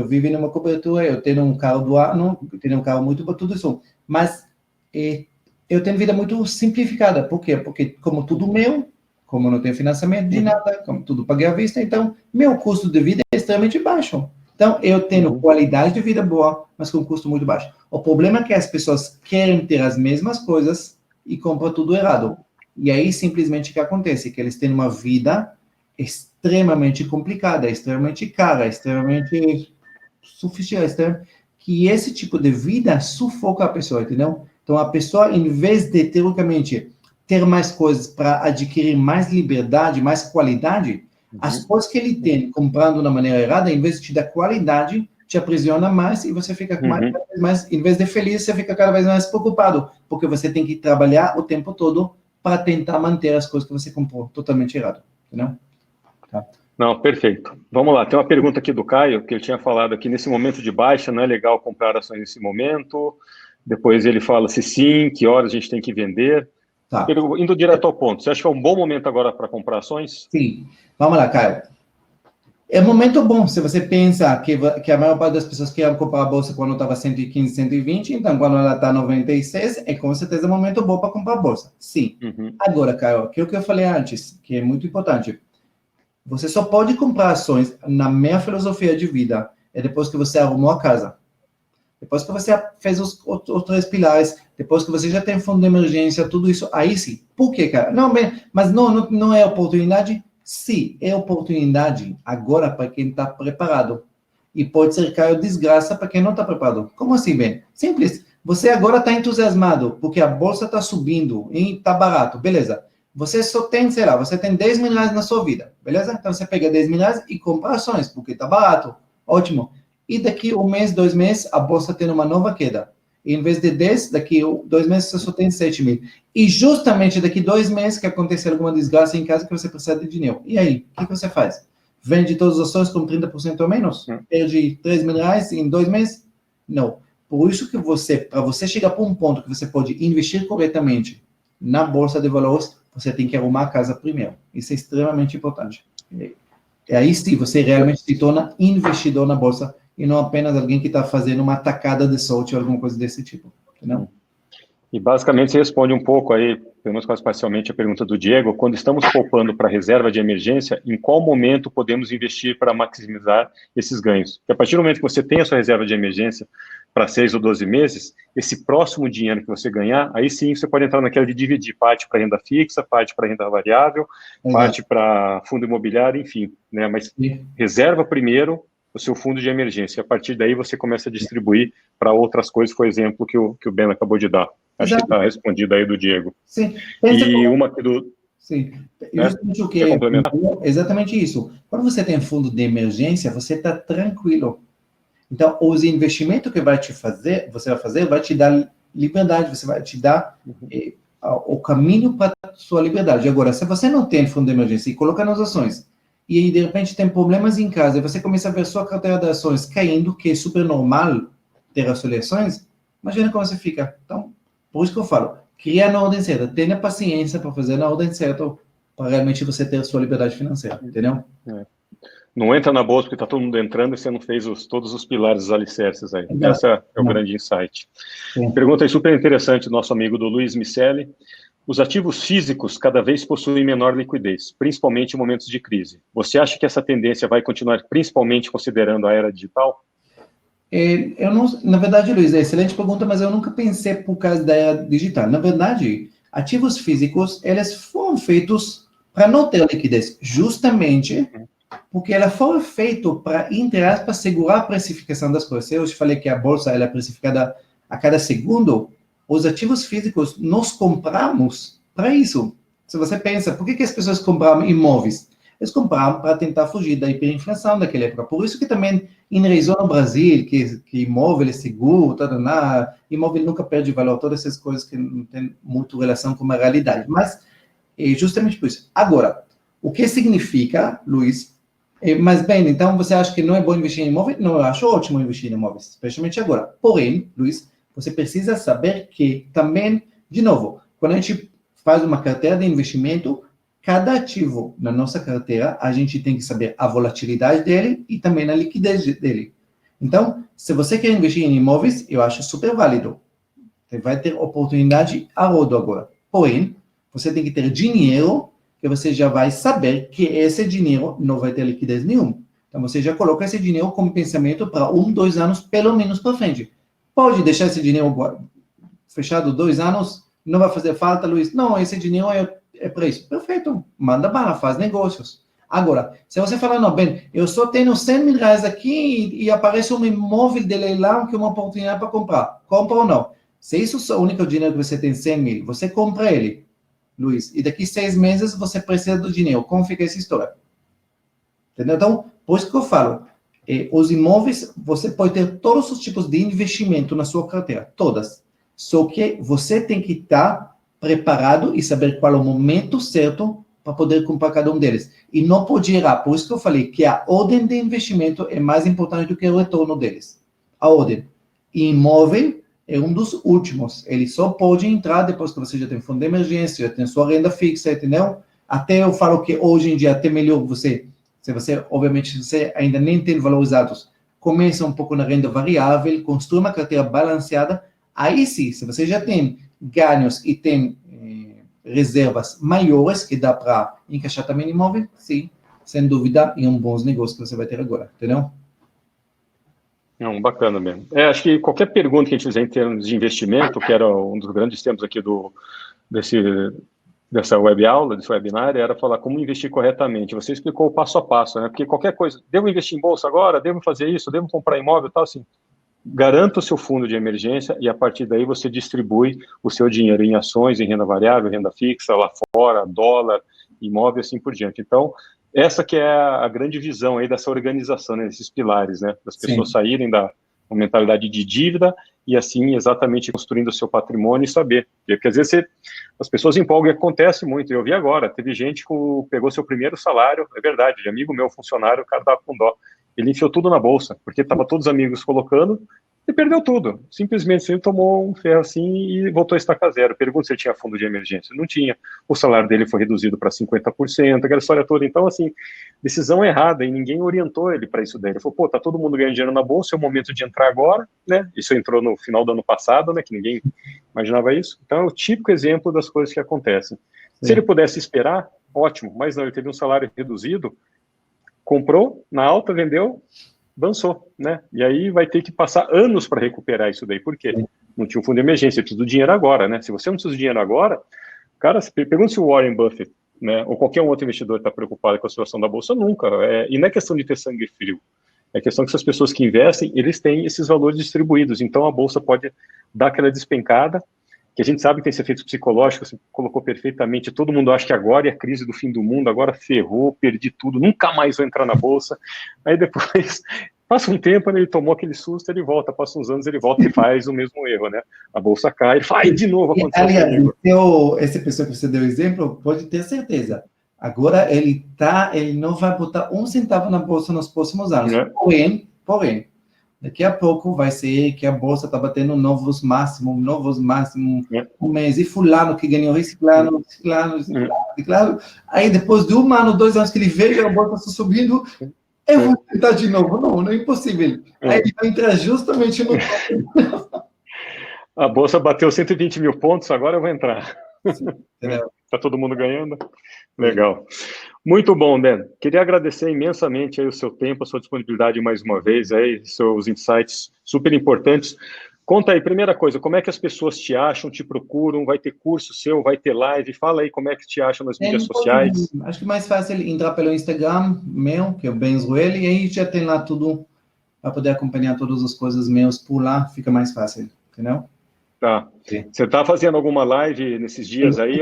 vivo numa cobertura, eu tenho um carro do ano, eu tenho um carro muito bom, tudo isso. Mas eu tenho vida muito simplificada. Por quê? Porque como tudo meu, como não tenho financiamento de nada, como tudo paguei à vista, então meu custo de vida é extremamente baixo. Então, eu tenho qualidade de vida boa, mas com custo muito baixo. O problema é que as pessoas querem ter as mesmas coisas e compram tudo errado. E aí, simplesmente, o que acontece? Que eles têm uma vida extremamente complicada, extremamente cara, extremamente sofisticada, que esse tipo de vida sufoca a pessoa, entendeu? Então, a pessoa, em vez de, teoricamente, ter mais coisas para adquirir mais liberdade, mais qualidade, as coisas que ele tem comprando da maneira errada, em vez de te dar qualidade, te aprisiona mais e você fica mais, em vez de feliz, você fica cada vez mais preocupado, porque você tem que trabalhar o tempo todo para tentar manter as coisas que você comprou totalmente errado, entendeu? Tá. Não, perfeito. Vamos lá, tem uma pergunta aqui do Caio, que ele tinha falado aqui, nesse momento de baixa, não é legal comprar ações nesse momento? Depois ele fala se sim, que horas a gente tem que vender. Tá. Indo direto ao ponto, você acha que é um bom momento agora para comprar ações? Sim. Vamos lá, Caio. É um momento bom, se você pensa que a maior parte das pessoas queriam comprar a bolsa quando estava 115, 120, então quando ela está 96, é com certeza um momento bom para comprar a bolsa. Sim. Agora, Caio, aquilo que eu falei antes, que é muito importante, você só pode comprar ações, na minha filosofia de vida, é depois que você arrumou a casa. Depois que você fez os 3 pilares, depois que você já tem fundo de emergência, tudo isso, aí sim. Por quê, cara? Não, mas não é oportunidade? Sim, é oportunidade agora para quem está preparado. E pode ser, Caio, desgraça para quem não está preparado. Como assim, Ben? Simples. Você agora está entusiasmado porque a bolsa está subindo e está barato. Beleza. Você só tem, sei lá, você tem 10 mil reais na sua vida. Beleza? Então você pega 10 mil reais e compra ações porque está barato. Ótimo. E daqui 1 mês, 2 meses, a bolsa tem uma nova queda. E em vez de 10, daqui 2 meses você só tem 7 mil. E justamente daqui 2 meses que acontecer alguma desgraça em casa que você precisa de dinheiro. E aí, o que você faz? Vende todas as ações com 30% ou menos? Perde 3 mil reais em 2 meses? Não. Por isso que para você chegar para um ponto que você pode investir corretamente na bolsa de valores, você tem que arrumar a casa primeiro. Isso é extremamente importante. E aí sim, você realmente se torna investidor na bolsa e não apenas alguém que está fazendo uma tacada de sorte ou alguma coisa desse tipo, entendeu? E basicamente você responde um pouco aí, pelo menos quase parcialmente, a pergunta do Diego. Quando estamos poupando para reserva de emergência, em qual momento podemos investir para maximizar esses ganhos? Porque a partir do momento que você tem a sua reserva de emergência para 6 ou 12 meses, esse próximo dinheiro que você ganhar, aí sim você pode entrar naquela de dividir parte para renda fixa, parte para renda variável, parte para fundo imobiliário, enfim, né? Mas reserva primeiro o seu fundo de emergência. A partir daí você começa a distribuir para outras coisas, foi o exemplo que o Ben acabou de dar. Acho que está respondido aí do Diego. Sim. E uma aqui do... Sim. Justamente o que é exatamente isso. Quando você tem fundo de emergência, você está tranquilo. Então, os investimentos que você vai fazer, vai te dar liberdade, você vai te dar o caminho para a sua liberdade. Agora, se você não tem fundo de emergência e coloca nas ações, e aí, de repente, tem problemas em casa, e você começa a ver sua carteira de ações caindo, que é super normal ter oscilações, imagina como você fica. Então, por isso que eu falo, cria na ordem certa, tenha paciência para fazer na ordem certa, para realmente você ter a sua liberdade financeira, entendeu? Não entra na bolsa porque está todo mundo entrando e você não fez todos os pilares, os alicerces aí. Esse é o grande insight. Pergunta aí super interessante do nosso amigo do Luiz Michele. Os ativos físicos cada vez possuem menor liquidez, principalmente em momentos de crise. Você acha que essa tendência vai continuar, principalmente considerando a era digital? Eu não, na verdade, Luiz, é excelente pergunta, mas eu nunca pensei por causa da era digital. Na verdade, ativos físicos, eles foram feitos para não ter liquidez, justamente porque ela foi feita para, entre aspas, segurar a precificação das coisas. Eu te falei que a bolsa ela é precificada a cada segundo. Os ativos físicos nós compramos para isso. Se você pensa, por que as pessoas compravam imóveis? Eles compravam para tentar fugir da hiperinflação daquela época. Por isso que também enraizou no Brasil que imóvel é seguro, imóvel nunca perde valor, todas essas coisas que não têm muito relação com a realidade. Mas é justamente por isso. Agora, o que significa, Luiz? Mas bem, então você acha que não é bom investir em imóvel? Não, eu acho ótimo investir em imóveis, especialmente agora. Porém, Luiz, você precisa saber que também, de novo, quando a gente faz uma carteira de investimento, cada ativo na nossa carteira, a gente tem que saber a volatilidade dele e também a liquidez dele. Então, se você quer investir em imóveis, eu acho super válido. Você vai ter oportunidade a rodo agora. Porém, você tem que ter dinheiro que você já vai saber que esse dinheiro não vai ter liquidez nenhuma. Então, você já coloca esse dinheiro como pensamento para 1, 2 anos, pelo menos para frente. Pode deixar esse dinheiro fechado 2 anos, não vai fazer falta, Luiz. Não, esse dinheiro é para isso. Perfeito, manda bala, faz negócios. Agora, se você falar, não, bem, eu só tenho 100 mil reais aqui e aparece um imóvel de leilão que é uma oportunidade para comprar. Compra ou não? Se isso é o único dinheiro que você tem, 100 mil, você compra ele, Luiz, e daqui 6 meses você precisa do dinheiro. Como fica essa história? Entendeu? Então, por isso que eu falo, os imóveis, você pode ter todos os tipos de investimento na sua carteira, todas. Só que você tem que estar preparado e saber qual é o momento certo para poder comprar cada um deles. E não pode errar. Por isso que eu falei que a ordem de investimento é mais importante do que o retorno deles. A ordem. E imóvel é um dos últimos. Ele só pode entrar depois que você já tem fundo de emergência, já tem sua renda fixa, entendeu? Até eu falo que hoje em dia até melhor você, se você, obviamente, se você ainda nem tem valores altos, começa um pouco na renda variável, construa uma carteira balanceada. Aí sim, se você já tem ganhos e tem reservas maiores que dá para encaixar também em imóvel, sim, sem dúvida, é um bom negócio que você vai ter agora, entendeu? Não, bacana mesmo. Acho que qualquer pergunta que a gente fizer em termos de investimento, que era um dos grandes temas aqui dessa web aula, desse webinar, era falar como investir corretamente. Você explicou o passo a passo, né? Porque qualquer coisa, devo investir em bolsa agora? Devo fazer isso? Devo comprar imóvel? Tal, assim. Garanta o seu fundo de emergência e a partir daí você distribui o seu dinheiro em ações, em renda variável, renda fixa, lá fora, dólar, imóvel, assim por diante. Então, essa que é a grande visão aí dessa organização, né, desses pilares, né, das pessoas saírem da mentalidade de dívida e assim exatamente construindo o seu patrimônio e saber. Porque às vezes as pessoas empolgam e acontece muito. Eu vi agora, teve gente que pegou seu primeiro salário, é verdade, de amigo meu, funcionário, o cara estava com dó. Ele enfiou tudo na bolsa, porque estava todos os amigos colocando e perdeu tudo. Simplesmente ele tomou um ferro assim e voltou a estacar zero. Pergunta se ele tinha fundo de emergência. Não tinha. O salário dele foi reduzido para 50%, aquela história toda. Então, assim, decisão errada e ninguém orientou ele para isso daí. Ele falou, pô, tá todo mundo ganhando dinheiro na bolsa, é o momento de entrar agora, né? Isso entrou no final do ano passado, né? Que ninguém imaginava isso. Então, é o típico exemplo das coisas que acontecem. Se ele pudesse esperar, ótimo, mas não, ele teve um salário reduzido, comprou na alta, vendeu, avançou, né? E aí vai ter que passar anos para recuperar isso daí. Por quê? Não tinha um fundo de emergência, precisa do dinheiro agora, né? Se você não precisa do dinheiro agora, cara, pergunta se o Warren Buffett, né, ou qualquer um outro investidor está preocupado com a situação da bolsa, nunca. E não é questão de ter sangue frio. É questão que essas pessoas que investem, eles têm esses valores distribuídos. Então a bolsa pode dar aquela despencada, que a gente sabe que tem esse efeito psicológico, você colocou perfeitamente, todo mundo acha que agora é a crise do fim do mundo, agora ferrou, perdi tudo, nunca mais vou entrar na bolsa. Aí depois, passa um tempo, ele tomou aquele susto, ele volta, passa uns anos, ele volta e faz o mesmo erro, né? A bolsa cai, ele faz de novo, aconteceu comigo. Essa pessoa que você deu exemplo, pode ter certeza. Agora ele não vai botar um centavo na bolsa nos próximos anos. Porém, daqui a pouco vai ser que a bolsa está batendo novos máximos, um mês, e fulano que ganhou reciclado. Aí depois de 1 ano, 2 anos que ele veja a bolsa subindo, eu vou tentar de novo. Não é impossível. Aí ele vai entrar justamente no A bolsa bateu 120 mil pontos, agora eu vou entrar. Está todo mundo ganhando? Legal. Muito bom, Dan. Queria agradecer imensamente aí o seu tempo, a sua disponibilidade mais uma vez, aí, seus insights super importantes. Conta aí, primeira coisa, como é que as pessoas te acham, te procuram? Vai ter curso seu, vai ter live? Fala aí como é que te acham nas mídias sociais. Acho que mais fácil entrar pelo Instagram meu, que é o Ben Zueli, e aí já tem lá tudo para poder acompanhar todas as coisas meus por lá, fica mais fácil, entendeu? Tá. Sim. Você está fazendo alguma live nesses dias aí?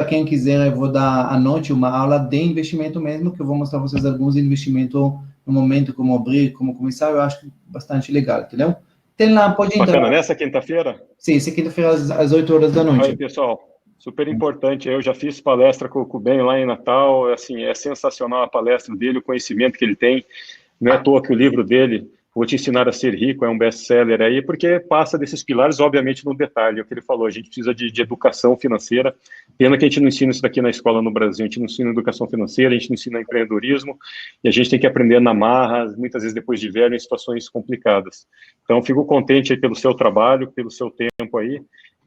Quem quiser, eu vou dar à noite uma aula de investimento mesmo, que eu vou mostrar para vocês alguns investimentos no momento, como abrir, como começar, eu acho bastante legal, entendeu? Tem lá, pode entrar. Bacana, nessa quinta-feira? Sim, essa quinta-feira às 8 horas da noite. Aí, pessoal, super importante, eu já fiz palestra com o Ben lá em Natal, assim, é sensacional a palestra dele, o conhecimento que ele tem, não é à toa que o livro dele, Vou Te Ensinar a Ser Rico, é um best-seller aí, porque passa desses pilares, obviamente, no detalhe, é o que ele falou, a gente precisa de educação financeira, pena que a gente não ensina isso daqui na escola no Brasil, a gente não ensina educação financeira, a gente não ensina empreendedorismo, e a gente tem que aprender na marra, muitas vezes depois de velho, em situações complicadas. Então, fico contente aí pelo seu trabalho, pelo seu tempo aí,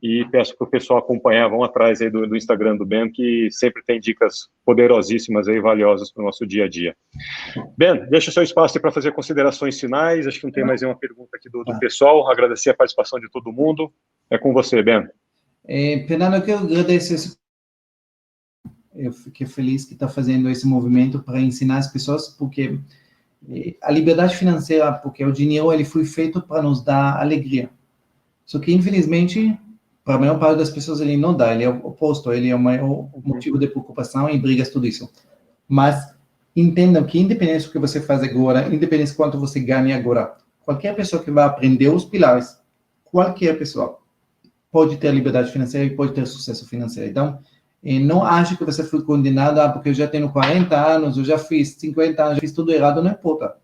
e peço para o pessoal acompanhar, vão atrás aí do Instagram do Ben, que sempre tem dicas poderosíssimas aí, valiosas para o nosso dia a dia. Ben, deixa o seu espaço para fazer considerações finais, acho que não tem mais nenhuma pergunta aqui do pessoal, agradecer a participação de todo mundo, é com você, Ben. Fernando, eu quero agradecer, eu fiquei feliz que está fazendo esse movimento para ensinar as pessoas, porque a liberdade financeira, porque o dinheiro ele foi feito para nos dar alegria, só que infelizmente para a maior parte das pessoas ele não dá, ele é o oposto, ele é o maior motivo de preocupação e brigas, tudo isso. Mas entendam que independente do que você faz agora, independente de quanto você ganha agora, qualquer pessoa que vai aprender os pilares, qualquer pessoa pode ter liberdade financeira e pode ter sucesso financeiro. Então, não ache que você foi condenado, porque eu já tenho 40 anos, eu já fiz 50 anos, já fiz tudo errado, não importa.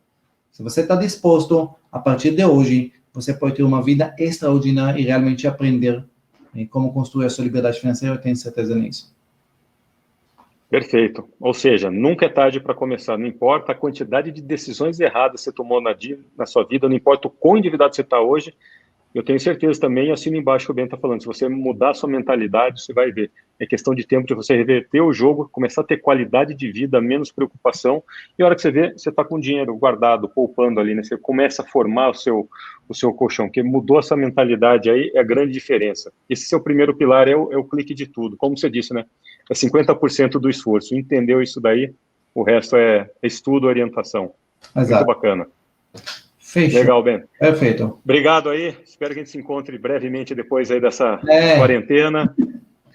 Se você está disposto, a partir de hoje, você pode ter uma vida extraordinária e realmente aprender como construir a sua liberdade financeira, eu tenho certeza nisso. Perfeito. Ou seja, nunca é tarde para começar. Não importa a quantidade de decisões erradas que você tomou na sua vida, não importa o quão endividado você está hoje, eu tenho certeza também, assino embaixo que o Ben está falando, se você mudar a sua mentalidade, você vai ver. É questão de tempo de você reverter o jogo, começar a ter qualidade de vida, menos preocupação, e a hora que você vê, você está com dinheiro guardado, poupando ali, né? Você começa a formar o seu colchão, porque mudou essa mentalidade aí, é a grande diferença. Esse seu primeiro pilar é o clique de tudo, como você disse, né? É 50% do esforço. Entendeu isso daí, o resto é estudo, orientação. Exato. Muito bacana. Fechou. Legal, Ben. Perfeito. Obrigado aí. Espero que a gente se encontre brevemente depois aí dessa quarentena.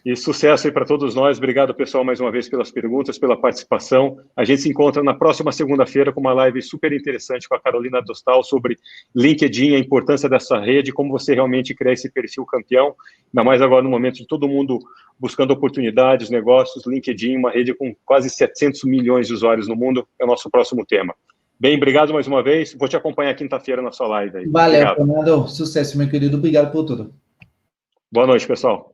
E sucesso aí para todos nós. Obrigado, pessoal, mais uma vez pelas perguntas, pela participação. A gente se encontra na próxima segunda-feira com uma live super interessante com a Carolina Dostal sobre LinkedIn, a importância dessa rede, como você realmente criar esse perfil campeão. Ainda mais agora no momento de todo mundo buscando oportunidades, negócios, LinkedIn, uma rede com quase 700 milhões de usuários no mundo, é o nosso próximo tema. Bem, obrigado mais uma vez. Vou te acompanhar quinta-feira na sua live aí. Valeu, Fernando. Sucesso, meu querido. Obrigado por tudo. Boa noite, pessoal.